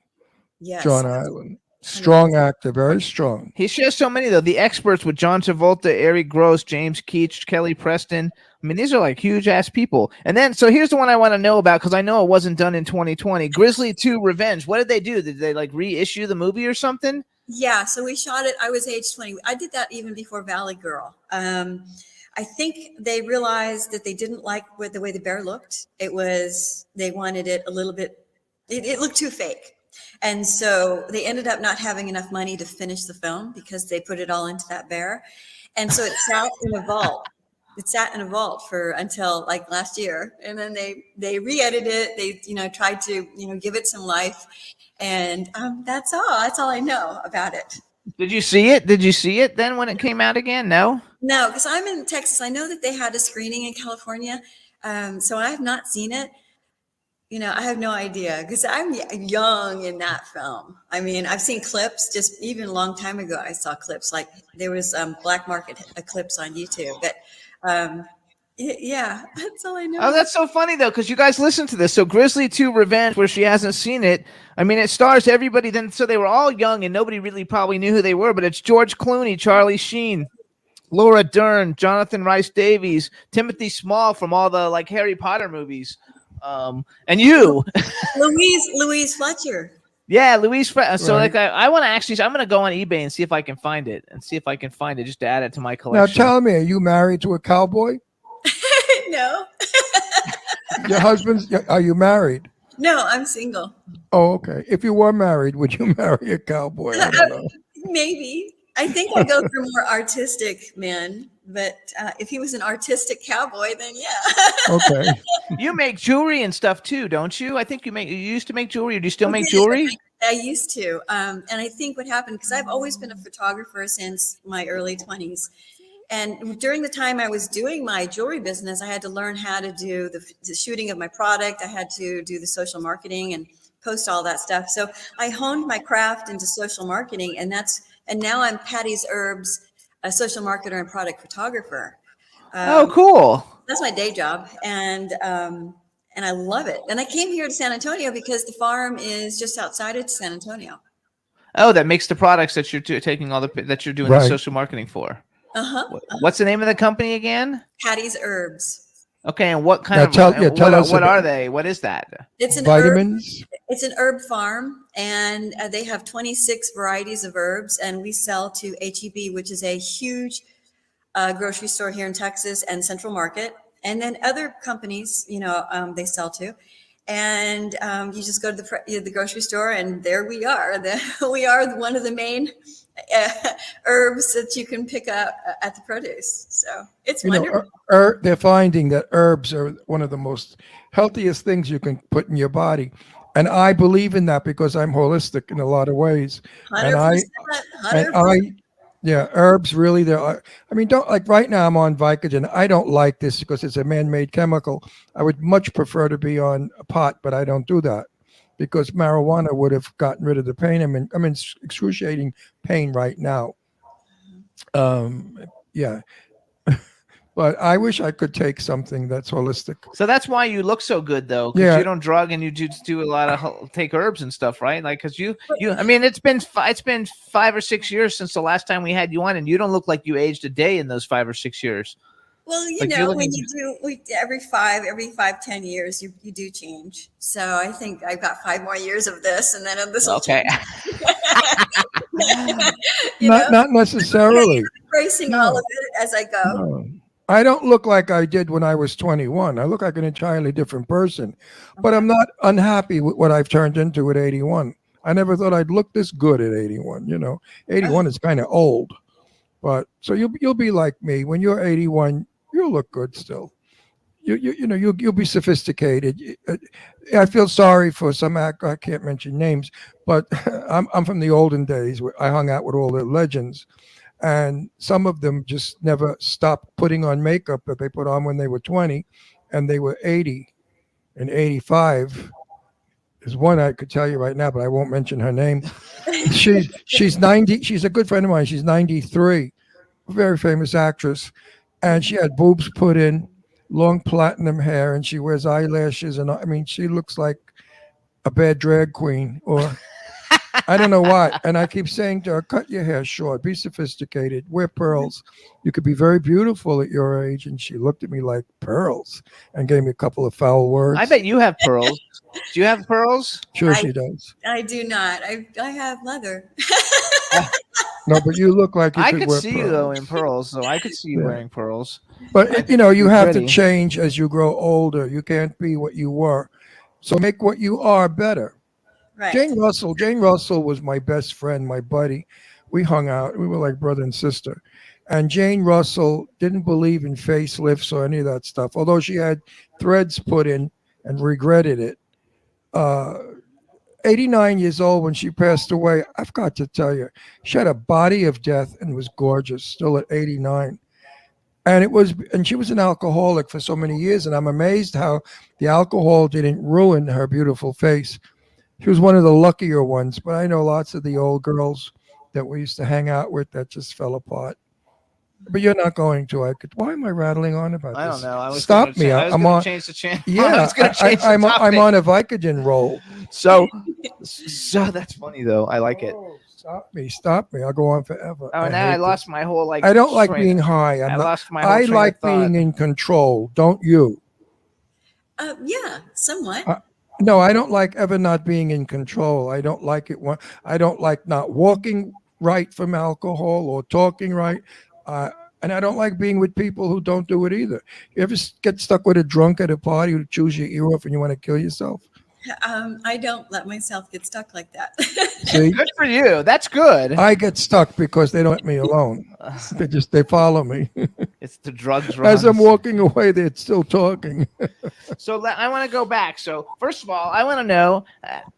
Yes. John Island. Strong actor, very strong. He shares so many though. The Experts with John Travolta, Eric Gross, James Keach, Kelly Preston. I mean, these are like huge ass people. And then, so here's the one I want to know about because I know it wasn't done in 2020. Grizzly 2 Revenge. What did they do? Did they like reissue the movie or something? Yeah, so we shot it. I was age 20. I did that even before Valley Girl. I think they realized that they didn't like the way the bear looked. They wanted it a little bit, it looked too fake. And so they ended up not having enough money to finish the film because they put it all into that bear. And so it sat in a vault. It sat in a vault for until like last year. And then they re-edited it. They, tried to, give it some life. And that's all I know about it. Did you see it? Did you see it then when it came out again? No? No, because I'm in Texas. I know that they had a screening in California. So I have not seen it. I have no idea because I'm young in that film. I mean, I've seen clips just even a long time ago. I saw clips like there was black market clips on YouTube. But yeah, that's all I know. Oh, that's so funny though, because you guys listen to this. So Grizzly 2 Revenge, where she hasn't seen it. I mean, it stars everybody then. So they were all young and nobody really probably knew who they were, but it's George Clooney, Charlie Sheen, Laura Dern, Jonathan Rhys Davies, Timothy Small from all the like Harry Potter movies. And you, Louise Fletcher. Yeah, Louise. So right. Like, I want to actually, I'm going to go on eBay and see if I can find it just to add it to my collection. Now tell me, are you married to a cowboy? No. Your husband's, are you married? No, I'm single. Oh, okay. If you were married, would you marry a cowboy? I don't know. Maybe. I think I go for more artistic men, but if he was an artistic cowboy, then yeah. Okay. You make jewelry and stuff too, don't you? I think you used to make jewelry. Or do you still make jewelry? I used to. And I think what happened, because I've always been a photographer since my early 20s. And during the time I was doing my jewelry business, I had to learn how to do the shooting of my product. I had to do the social marketing and post all that stuff. So I honed my craft into social marketing, and now I'm Patty's Herbs, a social marketer and product photographer. Oh, cool. That's my day job. And I love it. And I came here to San Antonio because the farm is just outside of San Antonio. Oh, that makes the products that you're taking that you're doing the social marketing for. Uh-huh. What's the name of the company again? Patty's Herbs. Okay, and what kind what are they? What is that? It's an vitamins. It's an herb farm, and they have 26 varieties of herbs, and we sell to HEB, which is a huge grocery store here in Texas and Central Market, and then other companies, they sell to. And you just go to the grocery store, and there we are. We are one of the main herbs that you can pick up at the produce. So it's wonderful. They're finding that herbs are one of the most healthiest things you can put in your body. And I believe in that because I'm holistic in a lot of ways. 100%. Yeah, herbs really, don't like right now I'm on Vicodin. I don't like this because it's a man-made chemical. I would much prefer to be on a pot, but I don't do that because marijuana would have gotten rid of the pain. I'm in excruciating pain right now. Yeah. But I wish I could take something that's holistic. So that's why you look so good, though. Because you don't drug and you just do a lot of take herbs and stuff, right? Like, because I mean, it's been 5 or 6 years since the last time we had you on, and you don't look like you aged a day in those 5 or 6 years. Well, when you do every 10 years, you do change. So I think I've got 5 more years of this, and then this will change. Not necessarily. Embracing all of it as I go. No. I don't look like I did when I was 21. I look like an entirely different person, but I'm not unhappy with what I've turned into at 81. I never thought I'd look this good at 81. 81 is kind of old, but so you'll be like me when you're 81. You'll look good still. You'll be sophisticated. I feel sorry for some I can't mention names, but I'm from the olden days where I hung out with all the legends. And some of them just never stopped putting on makeup that they put on when they were 20 and they were 80 and 85. There's one I could tell you right now, but I won't mention her name. She's 90. She's a good friend of mine. She's 93, a very famous actress. And she had boobs put in, long platinum hair, and she wears eyelashes. And I mean, she looks like a bad drag queen or I don't know what. And I keep saying to her, cut your hair short, be sophisticated, wear pearls. You could be very beautiful at your age. And she looked at me like, pearls, and gave me a couple of foul words. I bet you have pearls. Do you have pearls? Sure, she does. I do not. I have leather. No, but you look like you I could could wear see pearls. you though in pearls, so I could see you wearing pearls. But you know, you have pretty. to change as you grow older. You can't be what you were. So make what you are better. Right. Jane Russell was my best friend, my buddy. We hung out. We were like brother and sister. And Jane Russell didn't believe in facelifts or any of that stuff, although she had threads put in and regretted it. 89 years old when she passed away. I've got to tell you, she had a body of death and was gorgeous still at 89. And she was an alcoholic for so many years. And I'm amazed how the alcohol didn't ruin her beautiful face. She was one of the luckier ones, but I know lots of the old girls that we used to hang out with that just fell apart. But you're not going to. Why am I rattling on about I this? don't know. I was Stop me. I was I'm on. Change the channel. Yeah, I'm on a Vicodin roll. So that's funny though. I like it. Stop me. I'll go on forever. Oh, now I lost my whole I don't like being high. I lost my whole I train like of thought. being in control. Don't you? Yeah, somewhat. No, I don't like ever not being in control. I don't like it. I don't like not walking right from alcohol or talking right. And I don't like being with people who don't do it either. You ever get stuck with a drunk at a party who chews your ear off and you want to kill yourself? I don't let myself get stuck like that. See? Good for you. That's good. I get stuck because they don't let me alone. They follow me. It's the drugs. As I'm walking away, they're still talking. So I want to go back. So first of all, I want to know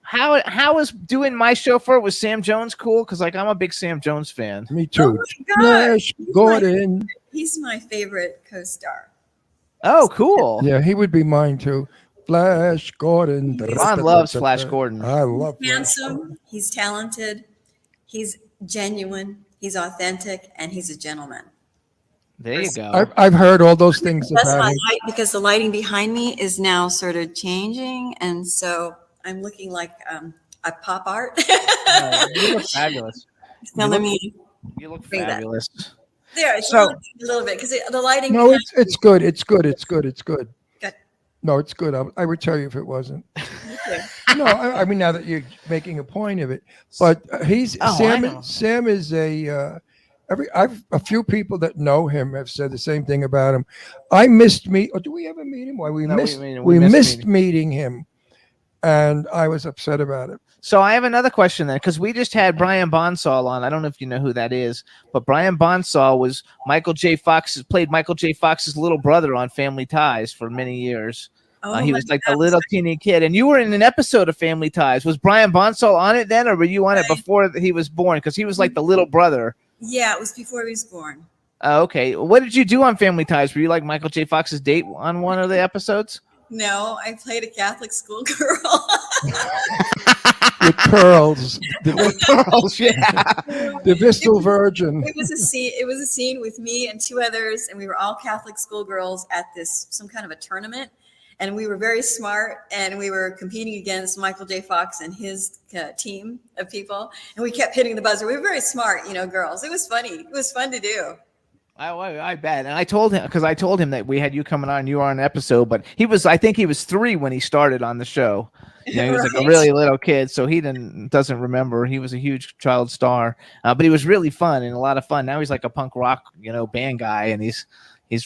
how was doing my chauffeur with Sam Jones cool? Because like I'm a big Sam Jones fan. Me too. Oh my Flash Gordon. He's my favorite co-star. Oh, cool. Yeah, he would be mine too. Flash Gordon. Ron loves Flash Gordon. I love He's handsome. He's talented. He's genuine. He's authentic, and he's a gentleman. There you go. I've heard all those things That's about my him. light, because the lighting behind me is now sort of changing, and so I'm looking like a pop art. You look fabulous. Now let me. You look bring that. fabulous. There, it's So- a little bit because the lighting. No, behind it's good. It's good. It's good. It's good. Good. No, it's good. I would tell you if it wasn't. No, I mean now that you're making a point of it, but Sam is a a few people that know him have said the same thing about him. I missed or do we ever meet him? Why we missed meeting him, and I was upset about it. So I have another question then, because we just had Brian Bonsall on. I don't know if you know who that is, but Brian Bonsall was played Michael J. Fox's little brother on Family Ties for many years. He was like the little teeny kid, and you were in an episode of Family Ties. Was Brian Bonsall on it then, or were you on it before he was born? Because he was like the little brother. Yeah, it was before he was born. Oh, okay. What did you do on Family Ties? Were you like Michael J. Fox's date on one of the episodes? No, I played a Catholic schoolgirl. With pearls. With pearls, yeah. The Vistal Virgin. It was a scene. It was a scene with me and two others, and we were all Catholic schoolgirls at some kind of a tournament. And we were very smart, and we were competing against Michael J. Fox and his team of people. And we kept hitting the buzzer. We were very smart, girls. It was funny. It was fun to do. I bet. And I told him that we had you coming on. You were on an episode, but I think he was 3 when he started on the show. He was like a really little kid, so he doesn't remember. He was a huge child star, but he was really fun and a lot of fun. Now he's like a punk rock, band guy, and he's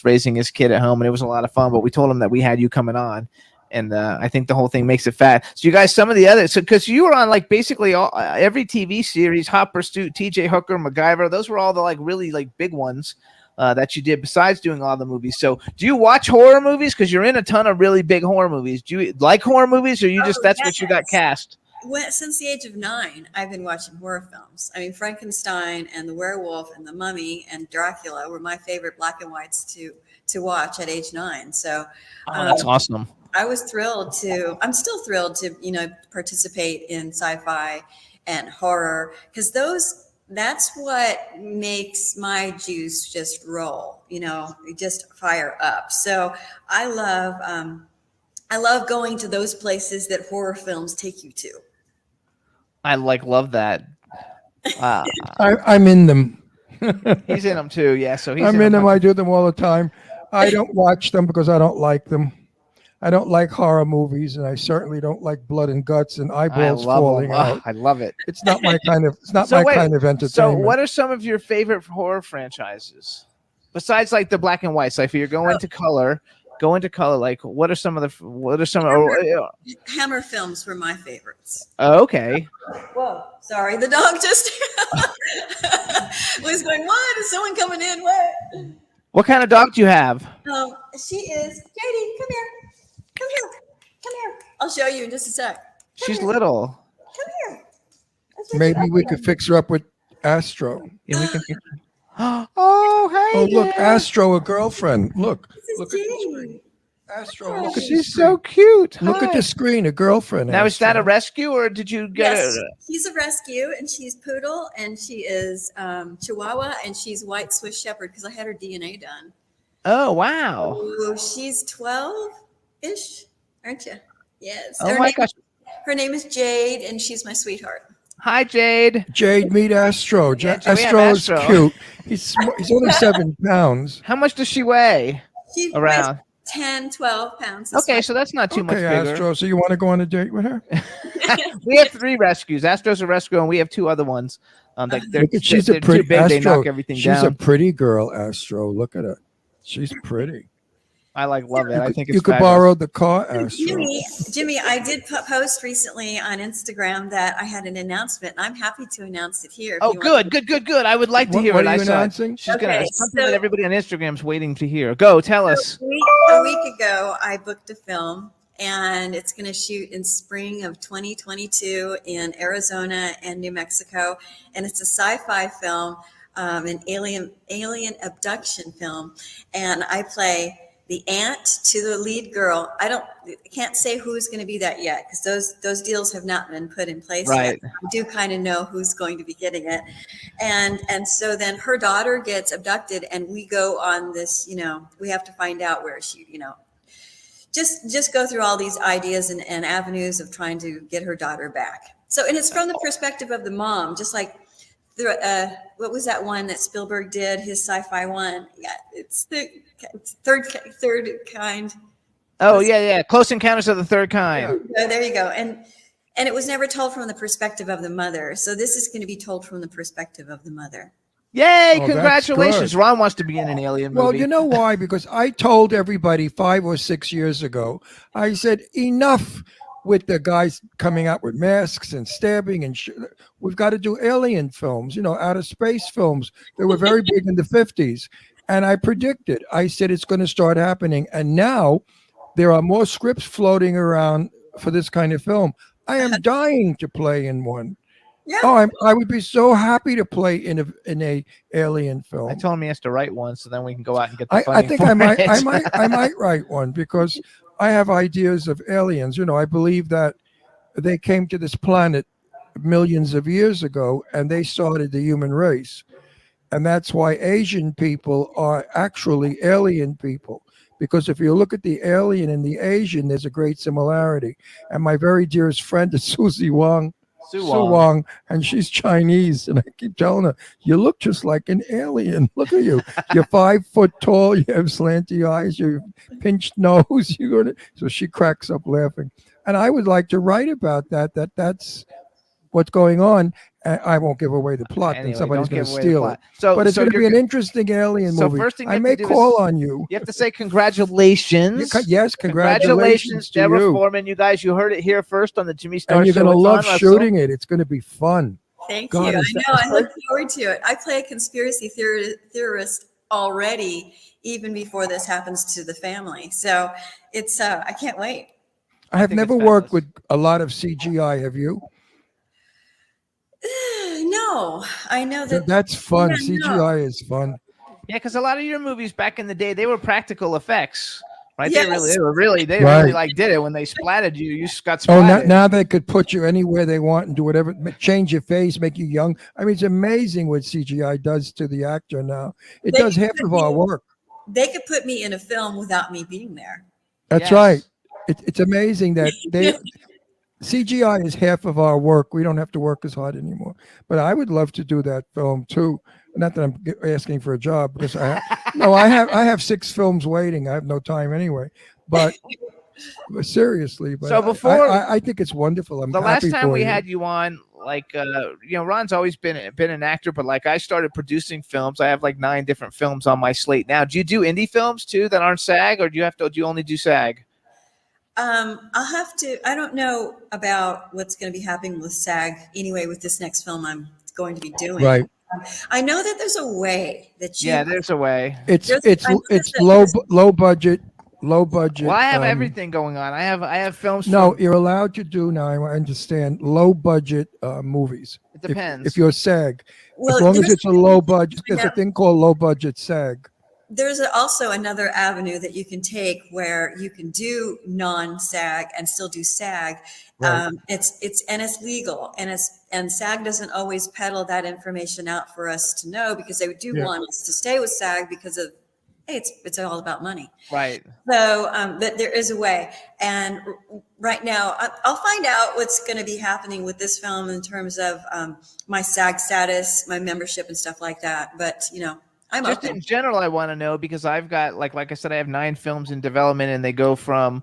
raising his kid at home, and it was a lot of fun. But we told him that we had you coming on, and I think the whole thing makes it fat. So you guys, some of the others, because you were on like basically every TV series, Hot Pursuit, T.J. Hooker, MacGyver. Those were all the like really like big ones that you did besides doing all the movies. So do you watch horror movies? Because you're in a ton of really big horror movies. Do you like horror movies, or that's what you got cast? Since the age of 9, I've been watching horror films. I mean, Frankenstein and the Werewolf and the Mummy and Dracula were my favorite black and whites to watch at age 9. So that's awesome. I'm still thrilled to, participate in sci-fi and horror, because that's what makes my juice just roll, just fire up. So I I love going to those places that horror films take you to. I love that. I'm in them. He's in them too. Yeah, so he's I'm in them. them. I do them all the time. I don't watch them because I don't like them. I don't like horror movies, and I certainly don't like blood and guts and eyeballs falling out. I love it. It's not my kind of. It's not So my wait, kind of entertainment. So, what are some of your favorite horror franchises besides like the black and white? So, if you're going to color, like what are some of the Hammer films were my favorites. Oh, okay. Whoa, sorry, the dog just was going. What is someone coming in? What kind of dog do you have? She is Katie. Come here. Come here. I'll show you in just a sec. She's little. Come here. Maybe we could fix her up with Astro. Yeah, we can. Oh, hey! Oh, look, Astro, a girlfriend. Look at the screen. Astro, look at She's so cute. Look at the screen, a girlfriend. Now, is that a rescue or did you get yes, it? She's a rescue, and she's poodle, and she is Chihuahua, and she's white Swiss Shepherd because I had her DNA done. Oh, wow. Ooh, she's 12-ish, aren't you? Yes. Oh my gosh. Her name is Jade, and she's my sweetheart. Hi, Jade. Jade, meet Astro. Yeah, Astro is cute. He's only 7 pounds. How much does she weigh? She around weighs 10, 12 pounds. Okay, so that's not too much bigger. Astro, so you want to go on a date with her? We have 3 rescues. Astro's a rescue, and we have 2 other ones. She's a pretty too big, Astro. they knock everything She's down. a pretty girl, Astro. Look at her. She's pretty. I love it. I think it's you could fabulous. borrow the car, Astro. Jimmy, I did post recently on Instagram that I had an announcement, and I'm happy to announce it here. Oh, good. I would like to hear what it. are you I saw announcing? She's Okay, gonna something that everybody on Instagram's waiting to hear. Go, tell us. A week ago, I booked a film, and it's going to shoot in spring of 2022 in Arizona and New Mexico, and it's a sci-fi film, an alien abduction film, and I play the aunt to the lead girl. I can't say who's going to be that yet because those deals have not been put in place Right. yet. I do kind of know who's going to be getting it, and so then her daughter gets abducted, and we go on this. We have to find out where she. Just go through all these ideas and avenues of trying to get her daughter back. So, and it's from the perspective of the mom, just like what was that one that Spielberg did, his sci-fi one? Yeah, it's the third kind. Oh, yeah. Close Encounters of the Third Kind. Yeah, there you go. And it was never told from the perspective of the mother. So this is going to be told from the perspective of the mother. Yay, Oh, congratulations. that's good. Ron wants to be in an alien movie. Well, you know why? Because I told everybody 5 or 6 years ago, I said, enough with the guys coming out with masks and stabbing and we've got to do alien films, outer space films. They were very big in the 50s. And I predicted, I said it's going to start happening. And now there are more scripts floating around for this kind of film. I am dying to play in one. Yeah. Oh, I would be so happy to play in a alien film. I told him he has to write one, so then we can go out and get the I funding think for I might it. I might write one because I have ideas of aliens. I believe that they came to this planet millions of years ago and they started the human race. And that's why Asian people are actually alien people. Because if you look at the alien and the Asian, there's a great similarity. And my very dearest friend is Susie Wong. Sue Wong, and she's Chinese, and I keep telling her, you look just like an alien. Look at you. You're 5 foot tall, you have slanty eyes, you have pinched nose. So she cracks up laughing. And I would like to write about that's what's going on. I won't give away the plot, Anyway, then somebody's don't going give to away the steal plot. it. But it's going to be you're an interesting alien So movie. first thing you I have may to do call is- on you. You have to say congratulations. Yes, congratulations to Deborah you. Foreman. You guys, you heard it here first on the Jimmy Star And you're Show going to with love Ron Russell. shooting it. It's going to be fun. Thank God, you. is that I look forward to it. I play a conspiracy theorist already, even before this happens to the family. So it's I can't wait. I have think never it's worked fabulous. with a lot of CGI. Have you? No, I know that. That's fun. Yeah, no. CGI is fun. Yeah, because a lot of your movies back in the day, they were practical effects, right? Yes. They really Right. like did it when they splatted you. You just got Oh, splatted. now they could put you anywhere they want and do whatever, change your face, make you young. I mean, it's amazing what CGI does to the actor now. It They does could half put of our me- work. They could put me in a film without me being there. That's Yes. right. it's amazing that CGI is half of our work. We don't have to work as hard anymore. But I would love to do that film too. Not that I'm asking for a job, because I have 6 films waiting. I have no time anyway. But seriously, but So before I think it's wonderful. I'm the happy last time for we you. had you on, like Ron's always been an actor, but like I started producing films. I have like 9 different films on my slate now. Do you do indie films too that aren't SAG, or do you only do SAG? I'll have to. I don't know about what's going to be happening with SAG anyway. With this next film, I'm going to be doing. Right. I know that there's a way that you. Yeah, there's a way. It's low budget. Well, I have everything going on. I have films. No, you're allowed to do now. I understand low budget movies. It depends. If you're SAG, Well, as long as it's a low budget, there's a thing called low budget SAG. There's also another avenue that you can take where you can do non-SAG and still do SAG. Right. It's legal, and SAG doesn't always peddle that information out for us to know, because they do want us to stay with SAG because of, hey, it's all about money. Right. So, but there is a way, and right now I'll find out what's going to be happening with this film in terms of my SAG status, my membership, and stuff like that. But I'm just open. in general, I want to know, because I've got like I said, I have 9 films in development, and they go from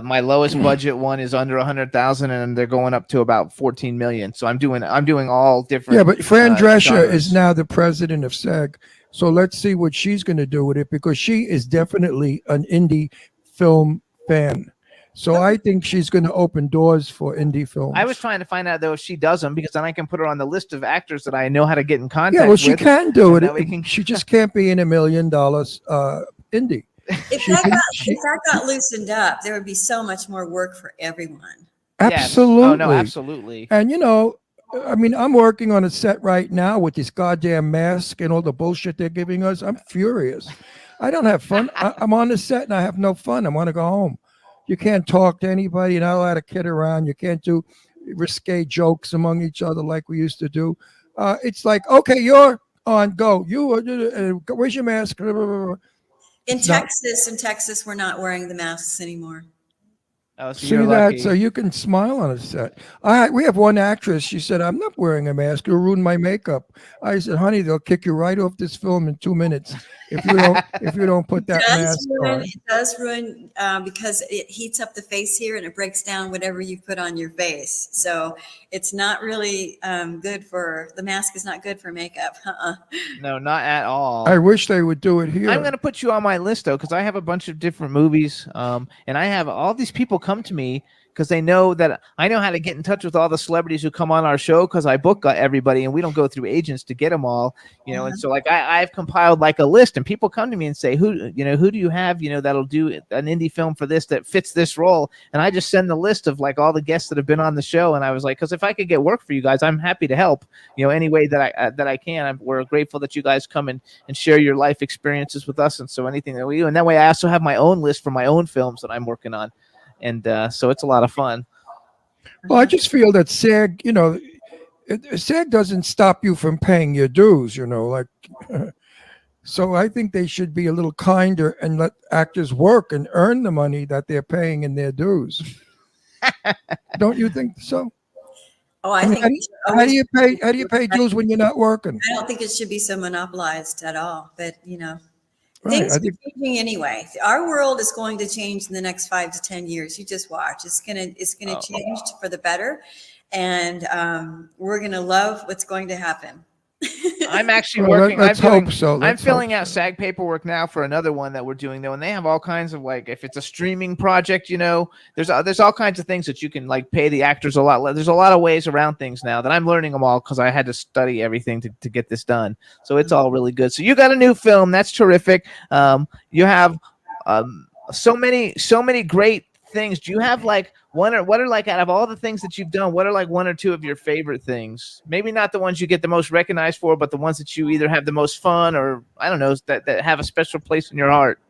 my lowest budget one is under 100,000, and they're going up to about 14 million. So I'm doing all different. Yeah, but Fran Drescher genres. is now the president of SAG, so let's see what she's going to do with it, because she is definitely an indie film fan. So I think she's going to open doors for indie films. I was trying to find out though if she does them, because then I can put her on the list of actors that I know how to get in contact. Yeah, well, she with, can do it. we can... She just can't be in $1 million indie. If that got loosened up, there would be so much more work for everyone. Absolutely. Yes. Oh no, absolutely. And I mean, I'm working on a set right now with this goddamn mask and all the bullshit they're giving us. I'm furious. I don't have fun. I'm on the set and I have no fun. I want to go home. You can't talk to anybody. You're not allowed to kid around. You can't do risque jokes among each other like we used to do. It's like, okay, you're on, go. Where's your mask? In Texas, we're not wearing the masks anymore. Oh, so see you're that? lucky. So you can smile on a set. We have one actress. She said, "I'm not wearing a mask. You'll ruin my makeup." I said, "Honey, they'll kick you right off this film in 2 minutes if you don't put that mask on." It does ruin because it heats up the face here and it breaks down whatever you put on your face. So it's not really good for the mask. Is not good for makeup. No, not at all. I wish they would do it here. I'm going to put you on my list though, because I have a bunch of different movies, and I have all these people come to me because they know that I know how to get in touch with all the celebrities who come on our show, because I book everybody and we don't go through agents to get them all, And so like I've compiled like a list, and people come to me and say, who do you have, that'll do an indie film for this that fits this role, and I just send the list of like all the guests that have been on the show, and I was like, because if I could get work for you guys, I'm happy to help, any way that I can. We're grateful that you guys come and share your life experiences with us, and so anything that we do, and that way I also have my own list for my own films that I'm working on. And so it's a lot of fun. Well, I just feel that SAG, SAG doesn't stop you from paying your dues, so I think they should be a little kinder and let actors work and earn the money that they're paying in their dues. Don't you think so? Oh, I think. How do you pay dues when you're not working? I don't think it should be so monopolized at all. But Right, things are changing anyway. Our world is going to change in the next 5 to 10 years. You just watch. It's gonna change for the better, and we're gonna love what's going to happen. I'm actually Well, working. let's hope so. I'm Let's filling hope out SAG paperwork now for another one that we're doing though, and they have all kinds of like, if it's a streaming project, there's all kinds of things that you can like pay the actors a lot. There's a lot of ways around things now that I'm learning them all because I had to study everything to get this done. So it's all really good. So you got a new film. That's terrific. You have so many great things. Do you have like what are like, out of all the things that you've done, what are like 1 or 2 of your favorite things? Maybe not the ones you get the most recognized for, but the ones that you either have the most fun, or I don't know, that have a special place in your heart.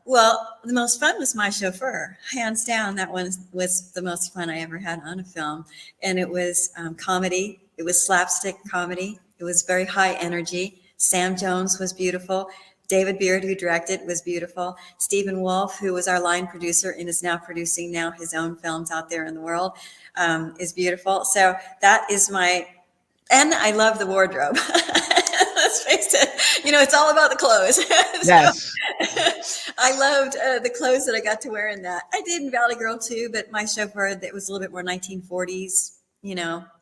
Well, the most fun was My Chauffeur. Hands down, that one was the most fun I ever had on a film. And it was comedy. It was slapstick comedy. It was very high energy. Sam Jones was beautiful. David Beard, who directed, was beautiful. Stephen Wolf, who was our line producer and is now producing his own films out there in the world, is beautiful. So that is and I love the wardrobe. Let's face it, it's all about the clothes. Yes. I loved the clothes that I got to wear in that. I did in Valley Girl too, but my chauffeur, that was a little bit more 1940s,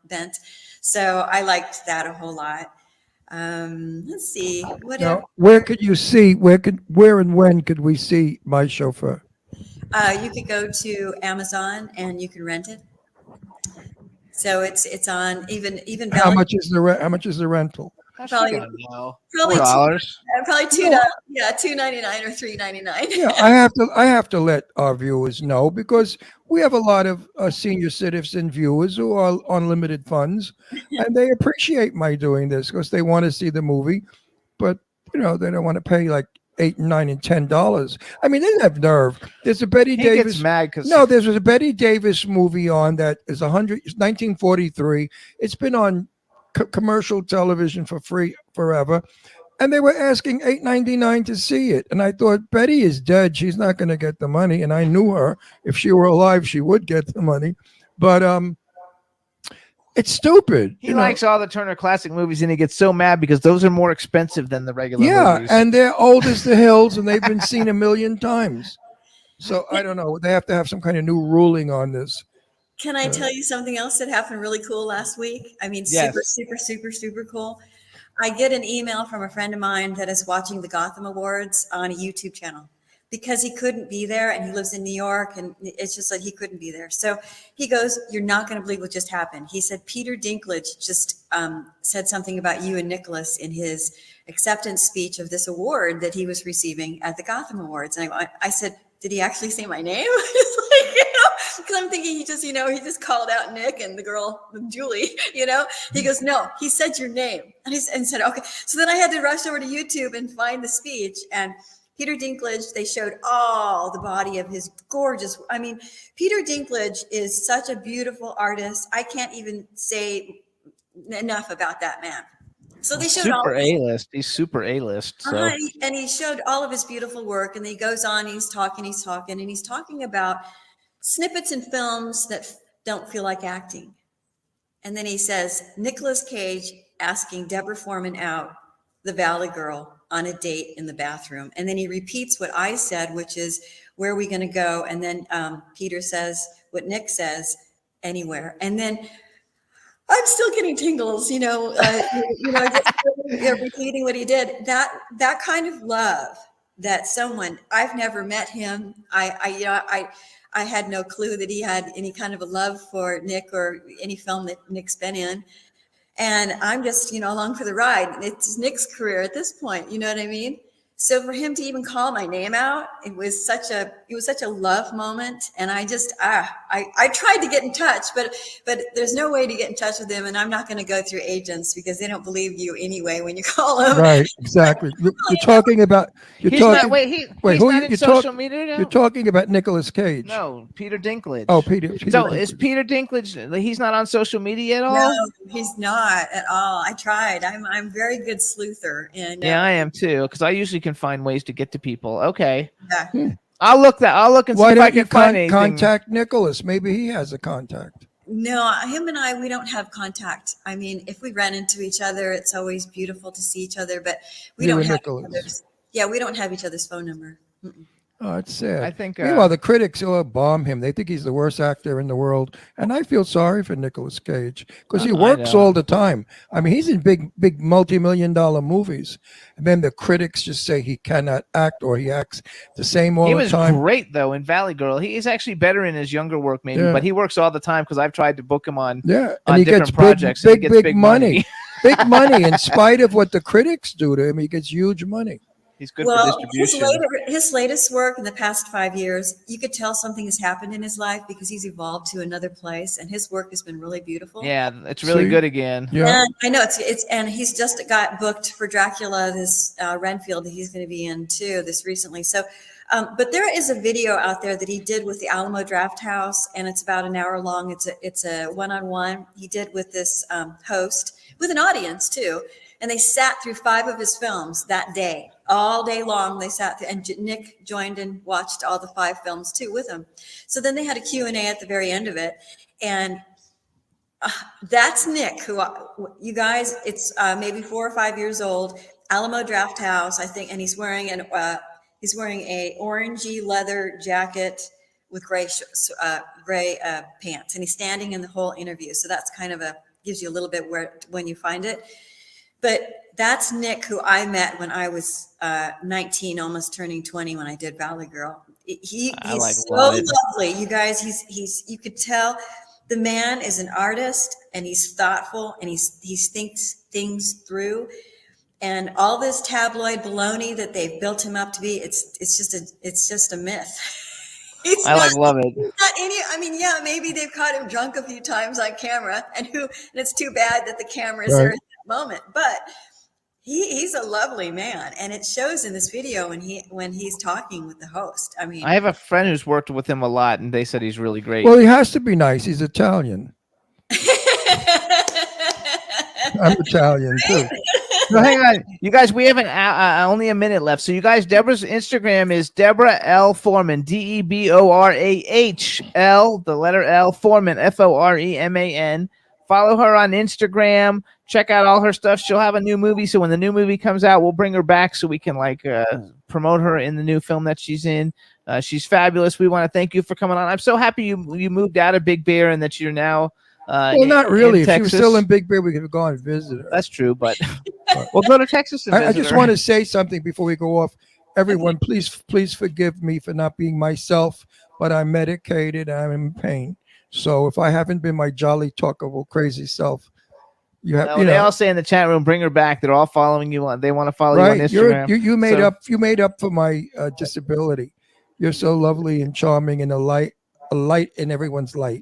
bent. So I liked that a whole lot. Let's see. What Now, where could you see? Where and when could we see My Chauffeur? You could go to Amazon and you can rent it. So it's on even How Valley. much is the rental? Probably $4. probably $2.99 or $3.99. Yeah, I have to let our viewers know, because we have a lot of senior citizen viewers who are on limited funds, and they appreciate my doing this because they want to see the movie, but they don't want to pay like $8, $9, and $10. I mean, they have nerve. There's a Betty Davis. Gets mad because there's a Betty Davis movie on that is 1943. It's been on commercial television for free forever, and they were asking $8.99 to see it. And I thought, Betty is dead, she's not going to get the money. And I knew her. If she were alive, she would get the money. But it's stupid. He likes all the Turner Classic movies, and he gets so mad because those are more expensive than the regular movies. And they're old as the hills, and they've been seen a million times. So I don't know, they have to have some kind of new ruling on this. Can I tell you something else that happened really cool last week? I mean, Yes. super cool. I get an email from a friend of mine that is watching the Gotham Awards on a YouTube channel, because he couldn't be there, and he lives in New York, and it's just like he couldn't be there. So he goes, "You're not going to believe what just happened." He said, "Peter Dinklage just said something about you and Nicholas in his acceptance speech of this award that he was receiving at the Gotham Awards." And I said, "Did he actually say my name?" Because I'm thinking he just called out Nick and the girl, Julie, He goes, "No, he said your name." And he said, "Okay." So then I had to rush over to YouTube and find the speech. And Peter Dinklage, they showed all the body of his gorgeous. I mean, Peter Dinklage is such a beautiful artist. I can't even say enough about that man. So they showed super A-list. He's super A-list. So. And he showed all of his beautiful work. And then he goes on, he's talking, and he's talking about snippets in films that don't feel like acting. And then he says, Nicolas Cage asking Deborah Foreman out, the Valley Girl, on a date in the bathroom. And then he repeats what I said, which is, "Where are we going to go?" And then Peter says what Nick says, "Anywhere." And then I'm still getting tingles, just repeating what he did. That kind of love that someone, I've never met him. I had no clue that he had any kind of a love for Nick or any film that Nick's been in. And I'm just, along for the ride. It's Nick's career at this point. You know what I mean? So for him to even call my name out, it was such a love moment. And I just, I tried to get in touch, but there's no way to get in touch with him. And I'm not going to go through agents because they don't believe you anyway when you call them. Right, exactly. You're talking about, he's not in social media now? You're talking about Nicolas Cage. No, Peter Dinklage. Oh, Peter So Dinklage. is Peter Dinklage, he's not on social media at all? No, he's not at all. I tried. I'm very good sleuther. And yeah, I am too, because I usually can find ways to get to people. Okay. Yeah. I'll look and see if I can find anything. Contact Nicholas? Maybe he has a contact. No, him and I, we don't have contact. I mean, if we ran into each other, it's always beautiful to see each other, but we don't have each other's. Yeah, we don't have each other's phone number. Mm-mm. Oh, it's sad. I think. Meanwhile, the critics will bomb him. They think he's the worst actor in the world, and I feel sorry for Nicolas Cage because he works all the time. I mean, he's in big multi-million-dollar movies, and then the critics just say he cannot act or he acts the same all the time. He was great though in Valley Girl. He's actually better in his younger work, maybe, but he works all the time because I've tried to book him on and he different gets projects. Big money. Big money. In spite of what the critics do to him, he gets huge money. He's good for distribution. His latest work in the past 5 years, you could tell something has happened in his life because he's evolved to another place, and his work has been really beautiful. Yeah, it's really good again. Yeah, and I know and he's just got booked for Dracula, this Renfield that he's going to be in too, this recently. So, but there is a video out there that he did with the Alamo Drafthouse, and it's about an hour long. It's a one-on-one he did with this host with an audience too. And they sat through 5 of his films that day. all day long. They sat there, and Nick joined and watched all the 5 films too with him. So then they had a Q&A at the very end of it. And that's Nick, who, you guys, it's maybe 4 or 5 years old, Alamo Draft House, I think, and he's wearing a orangey leather jacket with gray pants, and he's standing in the whole interview. So that's kind of gives you a little bit when you find it. But that's Nick, who I met when I was 19, almost turning 20, when I did Valley Girl. He's so lovely, you guys. He's you could tell. The man is an artist, and he's thoughtful, and he thinks things through. And all this tabloid baloney that they've built him up to be, it's just a myth. Love it. Yeah, maybe they've caught him drunk a few times on camera, and it's too bad that the camera is there at that moment. But he's a lovely man, and it shows in this video when he's talking with the host. I mean, I have a friend who's worked with him a lot, and they said he's really great. Well, he has to be nice. He's Italian. I'm Italian too. No, hang on, you guys. We have only a minute left. So, you guys, Deborah's Instagram is Deborah L. Foreman, DeborahL, the letter L, Foreman, Foreman. Follow her on Instagram. Check out all her stuff. She'll have a new movie, so when the new movie comes out, we'll bring her back so we can promote her in the new film that she's in. She's fabulous. We want to thank you for coming on. I'm so happy you moved out of Big Bear and that you're now. Well, not really. If Texas. she was still in Big Bear, we could have gone and visited her. That's true, but we'll go to Texas and visit I just her. want to say something before we go off. Everyone, please forgive me for not being myself, but I'm medicated. I'm in pain. So if I haven't been my jolly, talkable, crazy self, they all say in the chat room, bring her back. They're all following you on. They want to follow you on Instagram. You made up for my disability. You're so lovely and charming, and a light in everyone's life.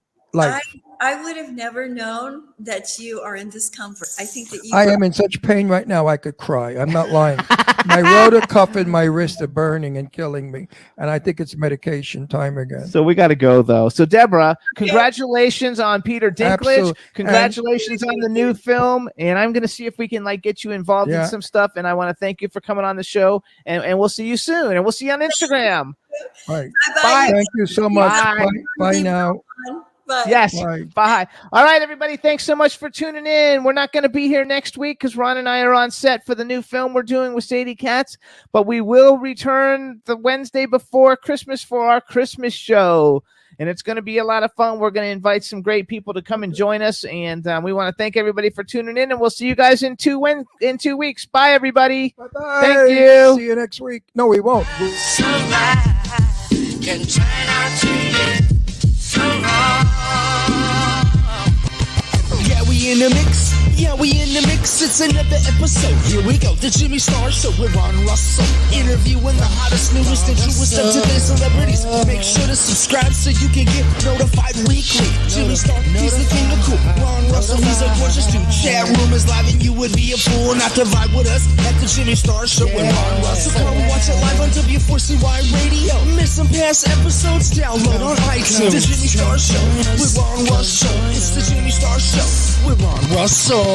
I would have never known that you are in discomfort. I think that I am in such pain right now, I could cry. I'm not lying. My rotor cuff and my wrist are burning and killing me, and I think it's medication time again. So we got to go, though. So, Deborah, congratulations on Peter Dinklage. Absolutely. Congratulations on the new film, and I'm going to see if we can get you involved in some stuff, and I want to thank you for coming on the show, and we'll see you soon, and we'll see you on Instagram. All right. Bye. Thank you so much. Bye now. Bye. Yes. Bye. All right, everybody. Thanks so much for tuning in. We're not going to be here next week because Ron and I are on set for the new film we're doing with Sadie Katz, but we will return the Wednesday before Christmas for our Christmas show, and it's going to be a lot of fun. We're going to invite some great people to come and join us, and we want to thank everybody for tuning in, and we'll see you guys in 2 weeks. Bye, everybody. Bye-bye. Thank you. See you next week. No, we won't. Can turn out to be so wrong. Yeah, we in the mix. It's another episode. Here we go. The Jimmy Star Show with Ron Russell. Interviewing the hottest, newest, and truest of today's celebrities. Make sure to subscribe so you can get notified weekly. Jimmy Star, he's the king of cool. Ron Russell, he's a gorgeous dude. Chat room is live and you would be a fool not to vibe with us at the Jimmy Star Show with Ron Russell. Come watch it live on W4CY Radio. Miss some past episodes? Download on iTunes. The Jimmy Star Show with Ron Russell. It's the Jimmy Star Show with Ron Russell.